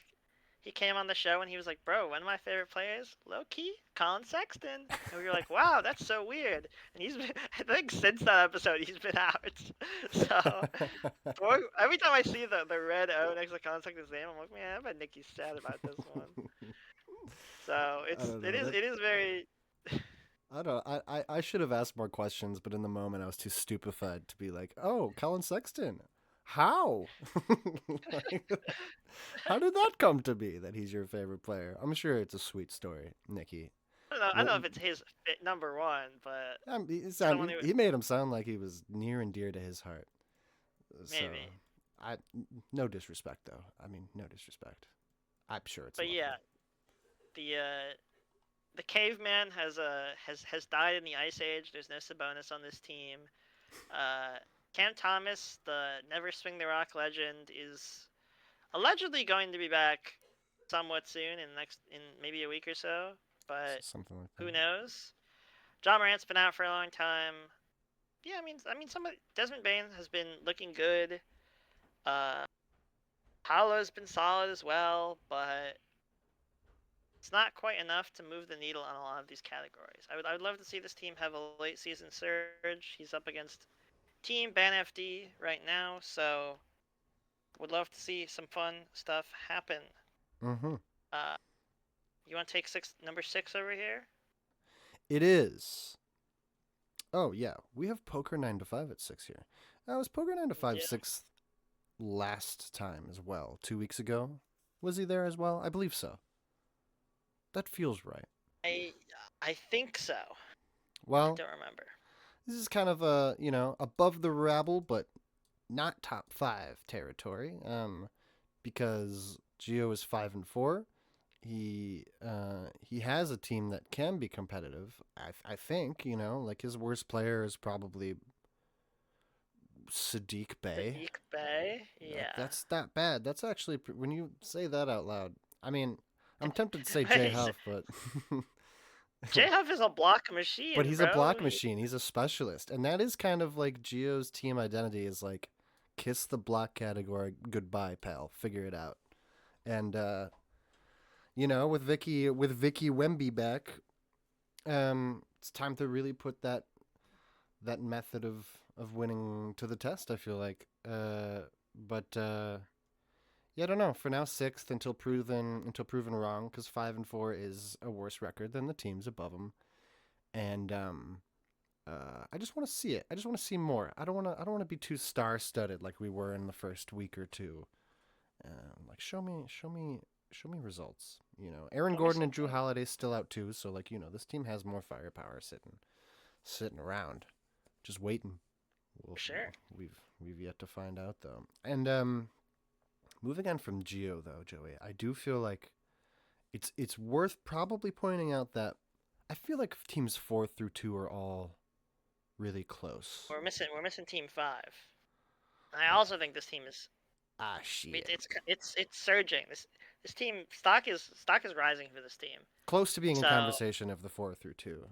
show and he was like, "Bro, one of my favorite players, low key, Colin Sexton." And we were like, "Wow, that's so weird." And I think since that episode, he's been out. So every time I see the red O next to Colin Sexton's name, I'm like, "Man, I bet Nikki's sad about this one." So it is very. I don't. I should have asked more questions, but in the moment I was too stupefied to be like, "Oh, Colin Sexton, how? How did that come to be that he's your favorite player?" I'm sure it's a sweet story, Nikki. I don't know if it's his number one, but he made him sound like he was near and dear to his heart. Maybe. So, no disrespect though. I mean, no disrespect. I'm sure it's. But lovely. yeah, the caveman has died in the ice age. There's no Sabonis on this team. Cam Thomas, the never swing the rock legend, is allegedly going to be back somewhat soon in maybe a week or so, but something like that. Who knows? John Morant's been out for a long time. Yeah, I mean Desmond Bain has been looking good. Paolo's been solid as well, but it's not quite enough to move the needle on a lot of these categories. I would love to see this team have a late season surge. He's up against Team Ban FD right now, so would love to see some fun stuff happen. Mm-hmm. You want to take number 6 over here? It is. Oh yeah, we have Poker 9 to 5 at 6 here. Was Poker 9 to 5 6th last time as well? 2 weeks ago, was he there as well? I believe so. That feels right. I think so. Well, I don't remember. This is kind of above the rabble, but not top 5 territory. Because Gio is 5-4. He has a team that can be competitive. I think like his worst player is probably Sadiq Bey. Sadiq Bey, yeah. That's not bad. That's actually when you say that out loud. I mean, I'm tempted to say Jay Huff, but J-Huff is a block But machine, he's a bro. block machine. He's a specialist, and that is kind of like Gio's team identity is like, kiss the block category goodbye, pal. Figure it out. And with Vicky Wemby back, it's time to really put that method of winning to the test. I feel like, but yeah, I don't know. For now, sixth until proven wrong, because 5-4 is a worse record than the teams above them, and I just want to see it. I just want to see more. I don't want to. I don't want to be too star studded like we were in the first week or two. Like show me results. Aaron Show me Gordon and Drew something. Holiday still out too. So like this team has more firepower sitting around, just waiting. For sure. We've yet to find out though. And moving on from Geo though, Joey, I do feel like it's worth probably pointing out that I feel like teams 4 through 2 are all really close. We're missing Team 5. I also think this team is. Ah, I mean, shit. it's surging. This team stock is rising for this team. Close to being in So conversation of the 4 through 2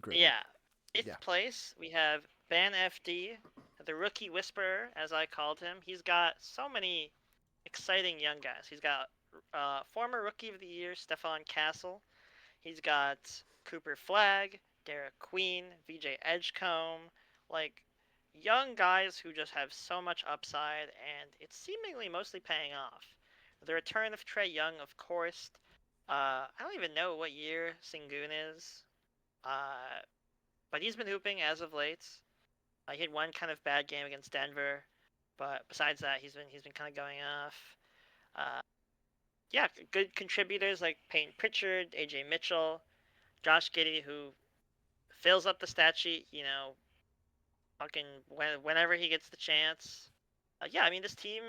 group. yeah, Yeah. fifth place we have Ban FD, the rookie whisperer, as I called him. He's got so many exciting young guys. He's got former rookie of the year Stefan Castle. He's got Cooper Flagg, Derek Queen, VJ Edgecombe, like young guys who just have so much upside, and it's seemingly mostly paying off. The return of Trey Young, of course. I don't even know what year Sengun is, uh, but he's been hooping as of late. He had one kind of bad game against Denver, but besides that, he's been kind of going off. Uh, yeah, good contributors like Payne Pritchard, AJ Mitchell, Josh Giddey, who fills up the stat sheet, fucking whenever he gets the chance. Yeah, I mean this team,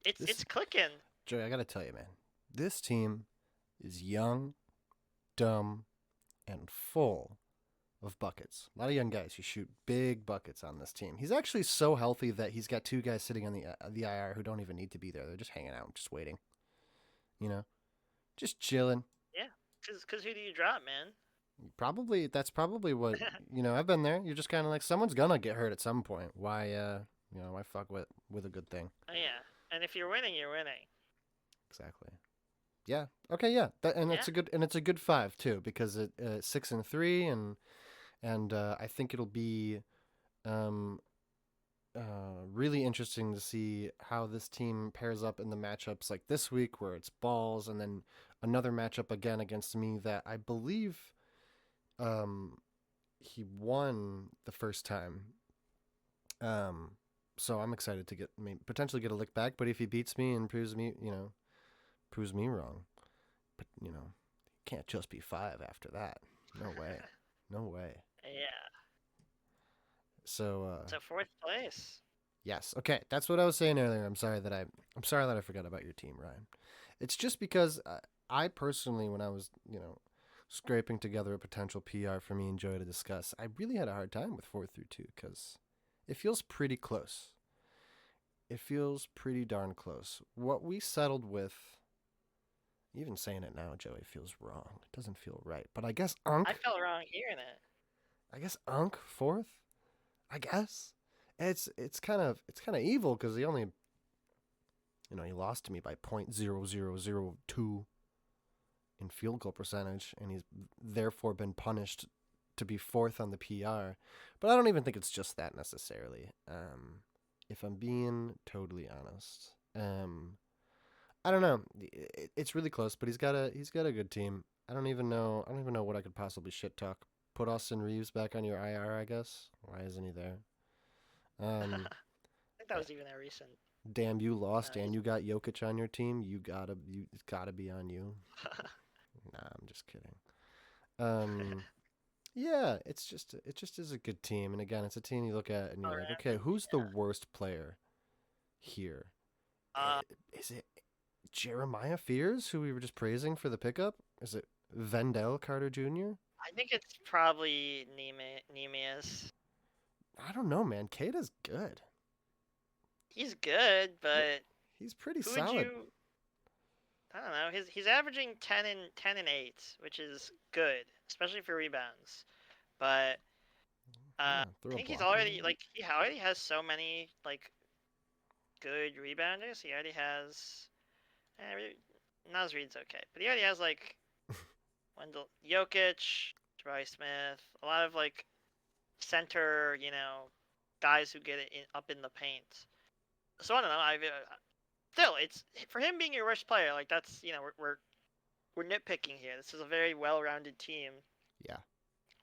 it's This it's clicking. Joey, I gotta tell you, man, this team is young, dumb, and full of buckets. A lot of young guys who shoot big buckets on this team. He's actually so healthy that he's got 2 guys sitting on the IR who don't even need to be there. They're just hanging out, just waiting. You know, just chilling. Yeah, cause who do you drop, man? That's probably what I've been there. You're just kind of like, someone's gonna get hurt at some point. Why fuck with a good thing? Oh, yeah, and if you're winning, you're winning. Exactly. Yeah. Okay. Yeah. And Yeah, it's a good 5 too, because 6-3, and I think it'll be um really interesting to see how this team pairs up in the matchups like this week, where it's balls, and then another matchup again against me that I believe um he won the first time. Um, so I'm excited to potentially get a lick back. But if he beats me and proves me wrong, but can't just be 5 after that. No way, no way. yeah. So So fourth place. yes, okay, that's what I was saying earlier. I'm sorry that I forgot about your team, Ryan. It's just because I personally, when I was scraping together a potential PR for me and Joey to discuss, I really had a hard time with 4 through 2 because it feels pretty close. It feels pretty darn close. What we settled with, even saying it now, Joey, feels wrong. It doesn't feel right. But I guess I Unk, felt wrong hearing it. I guess Unk fourth. I guess it's kind of evil because he lost to me by 0.0002 in field goal percentage, and he's therefore been punished to be fourth on the PR. But I don't even think it's just that necessarily. If I'm being totally honest, I don't know. It's really close, but he's got a good team. I don't even know what I could possibly shit talk. Put Austin Reeves back on your IR, I guess. Why isn't he there? I Um, think that was even a recent. damn, you lost and He's you got Jokic on your team. It's gotta be on you. Nah, I'm just kidding. Um, yeah, it just is a good team, and again, it's a team you look at and all you're like, right. okay, who's the worst player here? Uh, Is it Jeremiah Fears, who we were just praising for the pickup? Is it Vendell Carter Jr.? I think it's probably Nemius. I don't know, man. Kata's good. He's good, Yeah, but he's pretty who would solid. you? I don't know. He's averaging 10 and 8, which is good, especially for rebounds. But I Throw a think he's block in already there. like he already has so many like good rebounders. He already has. Naz Reid's okay, but he already has like Wendell, Jokic, Jabari Smith, a lot of like center, guys who get it up in the paint. So I don't know. Still, it's for him being your worst player. Like that's we're nitpicking here. This is a very well-rounded team Yeah.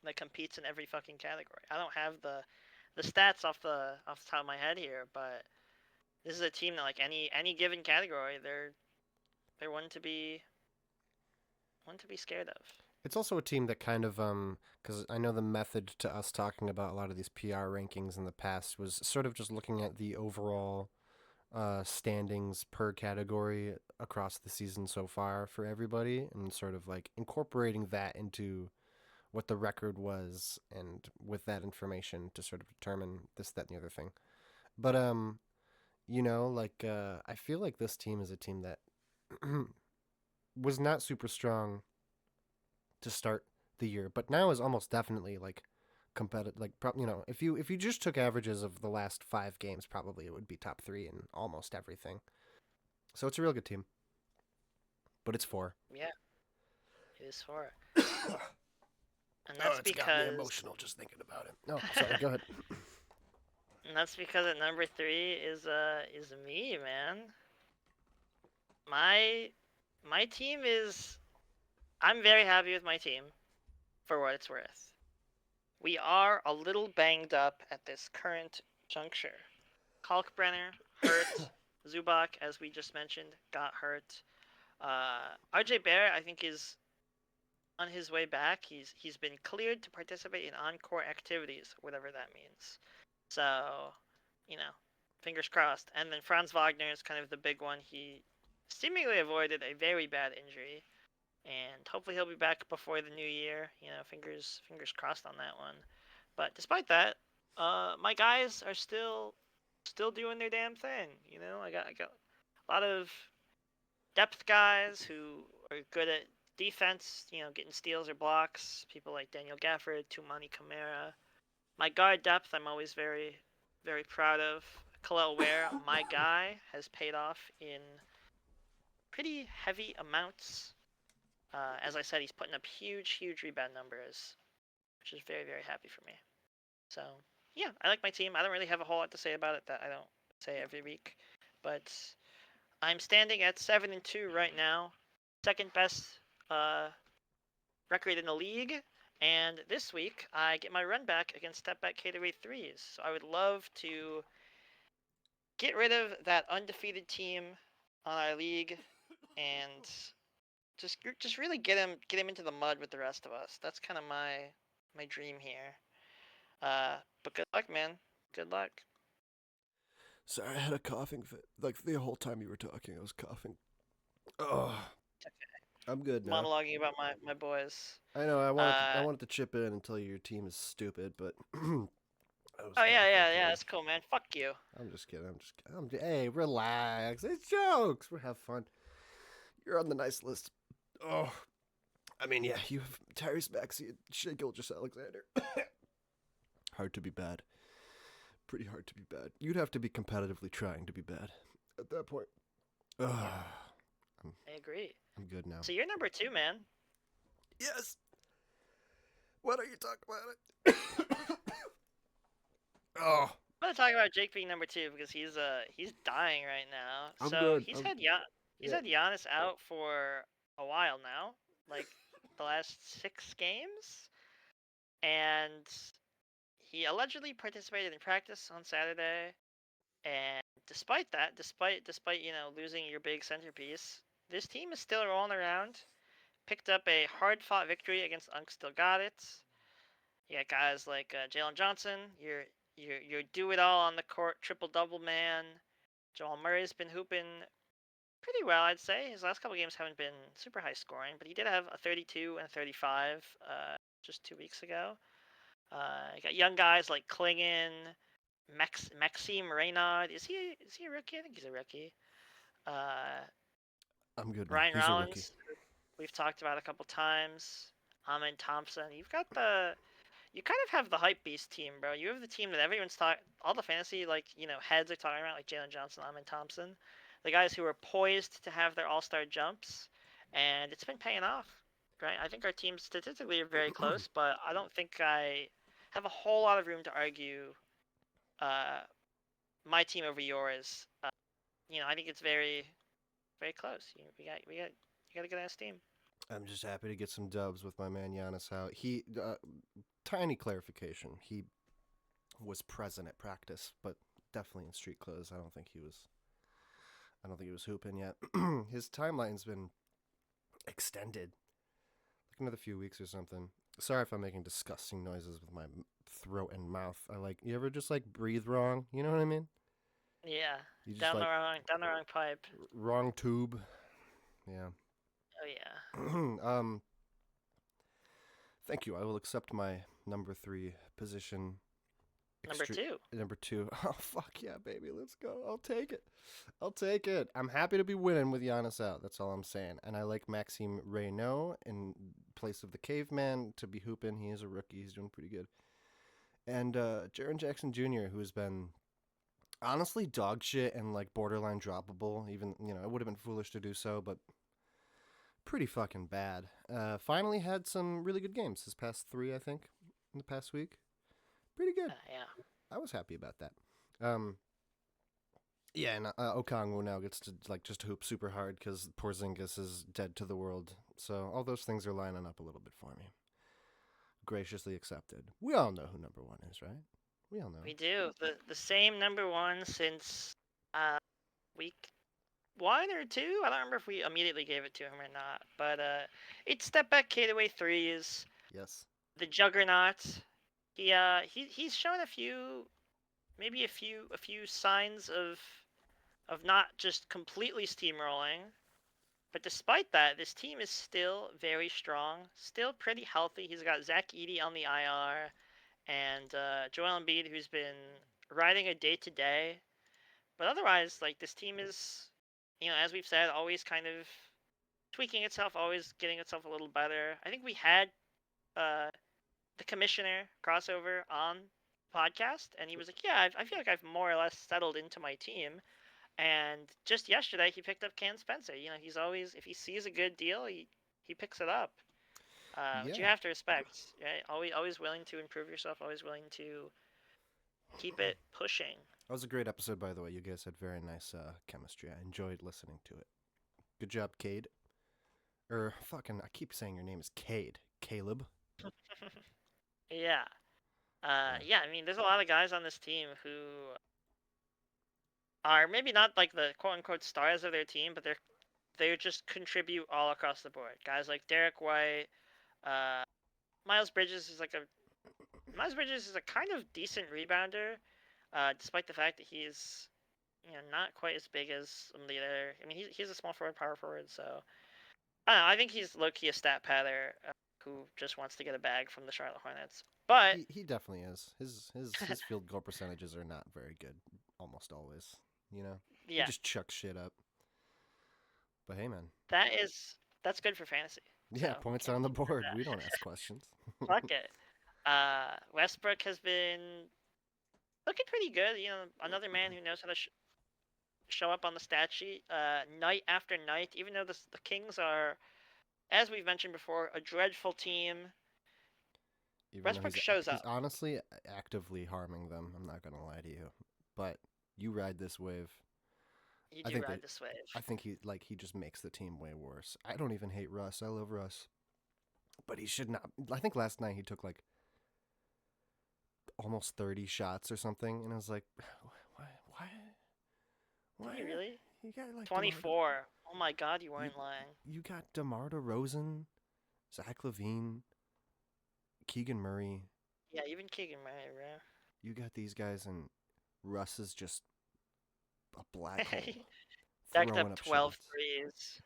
that competes in every fucking category. I don't have the stats off the top of my head here, but this is a team that like any given category, they're one to be scared of. It's also a team that kind of because I know the method to us talking about a lot of these PR rankings in the past was sort of just looking at the overall standings per category across the season so far for everybody, and sort of like incorporating that into what the record was, and with that information to sort of determine this, that, and the other thing. But like I feel like this team is a team that was not super strong to start the year, but now is almost definitely like competitive. Like if you just took averages of the last 5 games, probably it would be top 3 in almost everything. So it's a real good team, but it's 4. Yeah, it is for, and Oh, that's it's got me because emotional just thinking about it. No, sorry. Go ahead. and that's because at number 3 is me, man. My team is. I'm very happy with my team, for what it's worth. We are a little banged up at this current juncture. Kalkbrenner hurt. Zubac, as we just mentioned, got hurt. RJ Barrett, I think, is on his way back. He's been cleared to participate in on-court activities, whatever that means. So, you know, fingers crossed. And then Franz Wagner is kind of the big one. He seemingly avoided a very bad injury, and hopefully he'll be back before the new year. Fingers crossed on that one. But despite that, my guys are still doing their damn thing. I got a lot of depth guys who are good at defense. Getting steals or blocks. People like Daniel Gafford, Tumani Kamara. My guard depth, I'm always very, very proud of. Khalil Ware, my guy, has paid off in pretty heavy amounts. As I said, he's putting up huge, huge rebound numbers, which is very, very happy for me. So, yeah, I like my team. I don't really have a whole lot to say about it that I don't say every week. But I'm standing at 7-2 right now, second best uh, record in the league. And this week, I get my run back against step back category threes. So I would love to get rid of that undefeated team on our league and just really get him into the mud with the rest of us. That's kind of my dream here. But good luck, man. Good luck. Sorry, I had a coughing fit. Like the whole time you were talking, I was coughing. Oh, I'm good now. Monologuing about my boys. I know. I wanted to, I Uh, wanted to chip in and tell you your team is stupid, but I was oh yeah, halfway yeah, yeah. through. That's cool, man. Fuck you. I'm just kidding. Hey, relax. It's jokes. We have fun. You're on the nice list. Oh, I mean, yeah, you have Tyrese Maxey and Shea Gilgeous-Alexander. Hard to be bad. Pretty hard to be bad. You'd have to be competitively trying to be bad at that point. Ugh. I agree. I'm good now. So you're number 2, man. Yes. Why don't you talk about it? Oh, I'm gonna talk about Jake being number 2 because he's dying right now. I'm So good. he's Yeah. had Giannis out for a while now, like the last 6 games, and he allegedly participated in practice on Saturday. And despite that, despite losing your big centerpiece, this team is still rolling around. Picked up a hard-fought victory against Unk, still got it. You got guys like Jalen Johnson. You're do it all on the court, triple double man. Jamal Murray's been hooping pretty well, I'd say. His last couple games haven't been super high scoring, but he did have a 32 and a 35 just 2 weeks ago. You got young guys like Klingon, Maxime Reynard. Is he a rookie? I think he's a rookie. Uh, I'm good, man. Ryan He's a rookie. Rollins, we've talked about a couple times. Amin Thompson. You kind of have the hype beast team, bro. You have the team that everyone's talking, all the fantasy heads are talking about, like Jalen Johnson, Amin Thompson, the guys who are poised to have their all-star jumps, and it's been paying off, right? I think our teams statistically are very close, but I don't think I have a whole lot of room to argue uh, my team over yours. I think it's very, very close. You got a good ass team. I'm just happy to get some dubs with my man Giannis out. Tiny clarification. He was present at practice, but definitely in street clothes. I don't think he was. I don't think he was hooping yet. His timeline's been extended, like another few weeks or something. Sorry if I'm making disgusting noises with my throat and mouth. You ever just like breathe wrong? You know what I mean? Yeah, You just down the wrong pipe. wrong tube. Yeah. Oh yeah. um. Thank you. I will accept my number 3 position. Number two. Number 2. Oh fuck yeah, baby. Let's go. I'll take it. I'll take it. I'm happy to be winning with Giannis out. That's all I'm saying. And I like Maxime Reynaud in place of the caveman to be hooping. He is a rookie. He's doing pretty good. And Jaren Jackson Jr., who's been honestly dog shit and like borderline droppable. Even it would have been foolish to do so, but pretty fucking bad. Finally had some really good games. His past 3, I think, in the past week. Pretty good. Yeah. I was happy about that. Yeah, and Okongwu now gets to just hoop super hard because Porzingis is dead to the world. So all those things are lining up a little bit for me. Graciously accepted. We all know who number 1 is, right? We all know. We do. The same number 1 since week 1 or 2. I don't remember if we immediately gave it to him or not. But it's step back fadeaway threes. Yes. The juggernaut. He's shown a few signs of not just completely steamrolling. But despite that, this team is still very strong, still pretty healthy. He's got Zach Edey on the IR, and Joel Embiid, who's been riding a day-to-day. But otherwise, like, this team is, as we've said, always kind of tweaking itself, always getting itself a little better. I think we had the commissioner crossover on podcast, and he was like, yeah, I feel like I've more or less settled into my team. And just yesterday, he picked up Ken Spencer. He's always, if he sees a good deal, he picks it up. Which you have to respect. Right? Always willing to improve yourself. Always willing to keep it pushing. That was a great episode, by the way. You guys had very nice chemistry. I enjoyed listening to it. Good job, Cade. I keep saying your name is Cade. Caleb. Yeah. Yeah, I mean, there's a lot of guys on this team who are maybe not like the quote-unquote stars of their team, but they just contribute all across the board. Guys like Derek White, Miles Bridges is a kind of decent rebounder, despite the fact that he's not quite as big as some of the other. I mean, he's a small forward, power forward, so I don't know. I think he's low-key a stat padder who just wants to get a bag from the Charlotte Hornets. But he definitely is. His field goal percentages are not very good, almost always. Yeah. He just chucks shit up. But hey, man, that's good for fantasy. Yeah, so points on the board. We don't ask questions. Fuck it. Westbrook has been looking pretty good. Another man who knows how to show up on the stat sheet night after night. Even though the Kings are, as we've mentioned before, a dreadful team. Westbrook shows up. He's honestly actively harming them. I'm not gonna lie to you, but you ride this wave. You do ride this wave. I think he just makes the team way worse. I don't even hate Russ. I love Russ, but he should not. I think last night he took like almost 30 shots or something, and I was like, why? Did you really? You got like 24. Oh my God, you weren't lying. You got DeMar DeRozan, Zach LaVine, Keegan Murray. Yeah, even Keegan Murray, bro. You got these guys, and Russ is just a black hole. Stacked up 12 threes.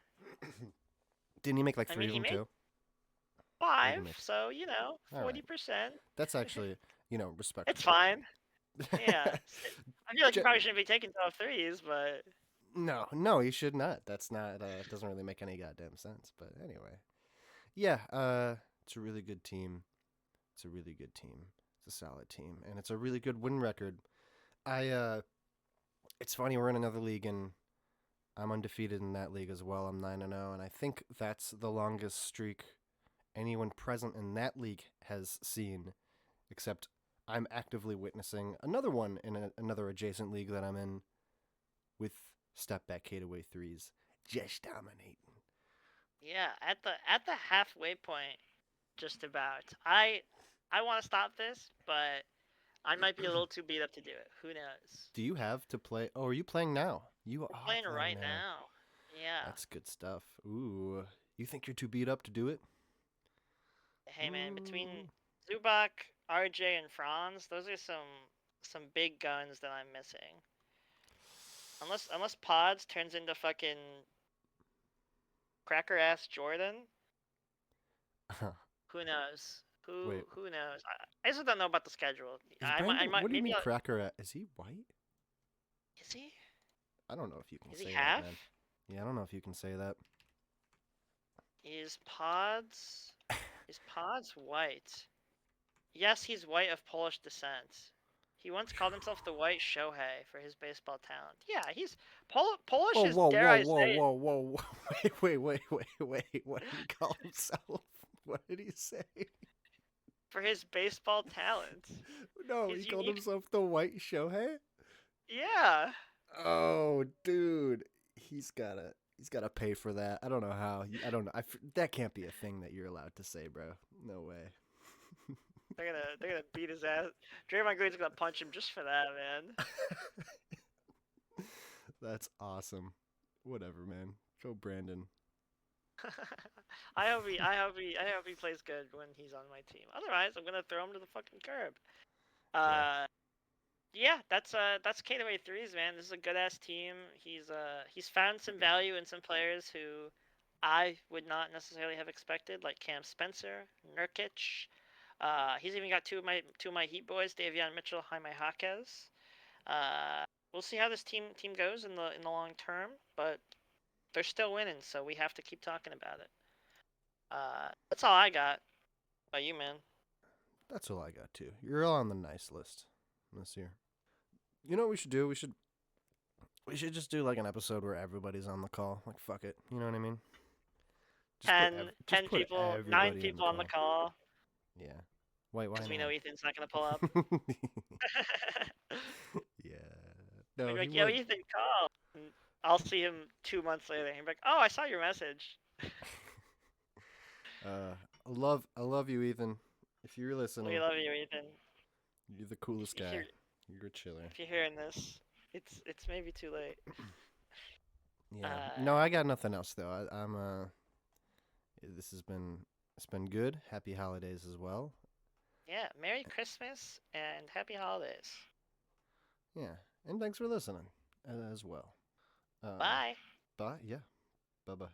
Didn't he make like 3 of them too? 5, so 40%. Right. That's actually respectable. It's fine. Yeah, I feel like you probably shouldn't be taking 12 threes, but No, he should not. That's not. Doesn't really make any goddamn sense. But anyway, yeah. It's a really good team. It's a really good team. It's a solid team, and it's a really good win record. I. It's funny. We're in another league, and I'm undefeated in that league as well. I'm 9-0, and I think that's the longest streak anyone present in that league has seen. Except I'm actively witnessing another one in another adjacent league that I'm in with step back fadeaway threes. Just dominating. Yeah, at the halfway point, just about. I want to stop this, but I might be a little too beat up to do it. Who knows? Do you have to play? Oh, are you playing now? You We're are playing playing right now. now. Yeah. That's good stuff. Ooh. You think you're too beat up to do it? Hey man, between Ooh. Zubak, RJ, and Franz, those are some big guns that I'm missing. Unless Pods turns into fucking cracker ass Jordan, who knows? Wait, Who knows? I just don't know about the schedule. is I Brandon? might What do you maybe mean I'll, cracker at? Is he white? is he? I don't know if you can Is he say that, half? man. Yeah, I don't know if you can say that. Is Pods white? Yes, he's white of Polish descent. He once called himself the White Shohei for his baseball talent. Yeah, he's Polish Whoa, is, whoa, dare whoa, I whoa, say it, whoa, whoa! Wait! What did he call himself? What did he say? for his baseball talent. No, he His called unique. himself the White Shohei. Yeah. Oh, dude, he's gotta pay for that. I don't know how. I don't know. That can't be a thing that you're allowed to say, bro. No way. They're gonna beat his ass. Draymond Green's gonna punch him just for that, man. That's awesome. Whatever, man. Go Brandon. I hope he plays good when he's on my team. Otherwise, I'm gonna throw him to the fucking curb. Yeah. Uh, yeah, that's K-away threes, man. This is a good ass team. He's found some value in some players who I would not necessarily have expected, like Cam Spencer, Nurkic. He's even got two of my Heat boys, Davion Mitchell, Jaime Jaquez. We'll see how this team goes in the long term, but they're still winning, so we have to keep talking about it. That's all I got. About you, man? That's all I got too. You're all on the nice list this year. You know what we should do? We should just do like an episode where everybody's on the call. Like fuck it. You know what I mean? Just 10 put people, 9 everybody on the people on the call. call, Yeah. Why because we know not? Ethan's not gonna pull up. Yeah. We'd No, be he like, "Yo, would. Ethan, call." And I'll see him 2 months later. He'd be like, "Oh, I saw your message." I love you, Ethan. If you're We listening, love you, Ethan. you're the coolest If you're guy. You're a chiller. if you're hearing this, it's maybe too late. Yeah. Uh, No, I got nothing else though. I'm This has been it's been good. Happy holidays as well. yeah. Merry Christmas and Happy Holidays. Yeah, and thanks for listening as well. Bye. Bye. Yeah. Bye bye.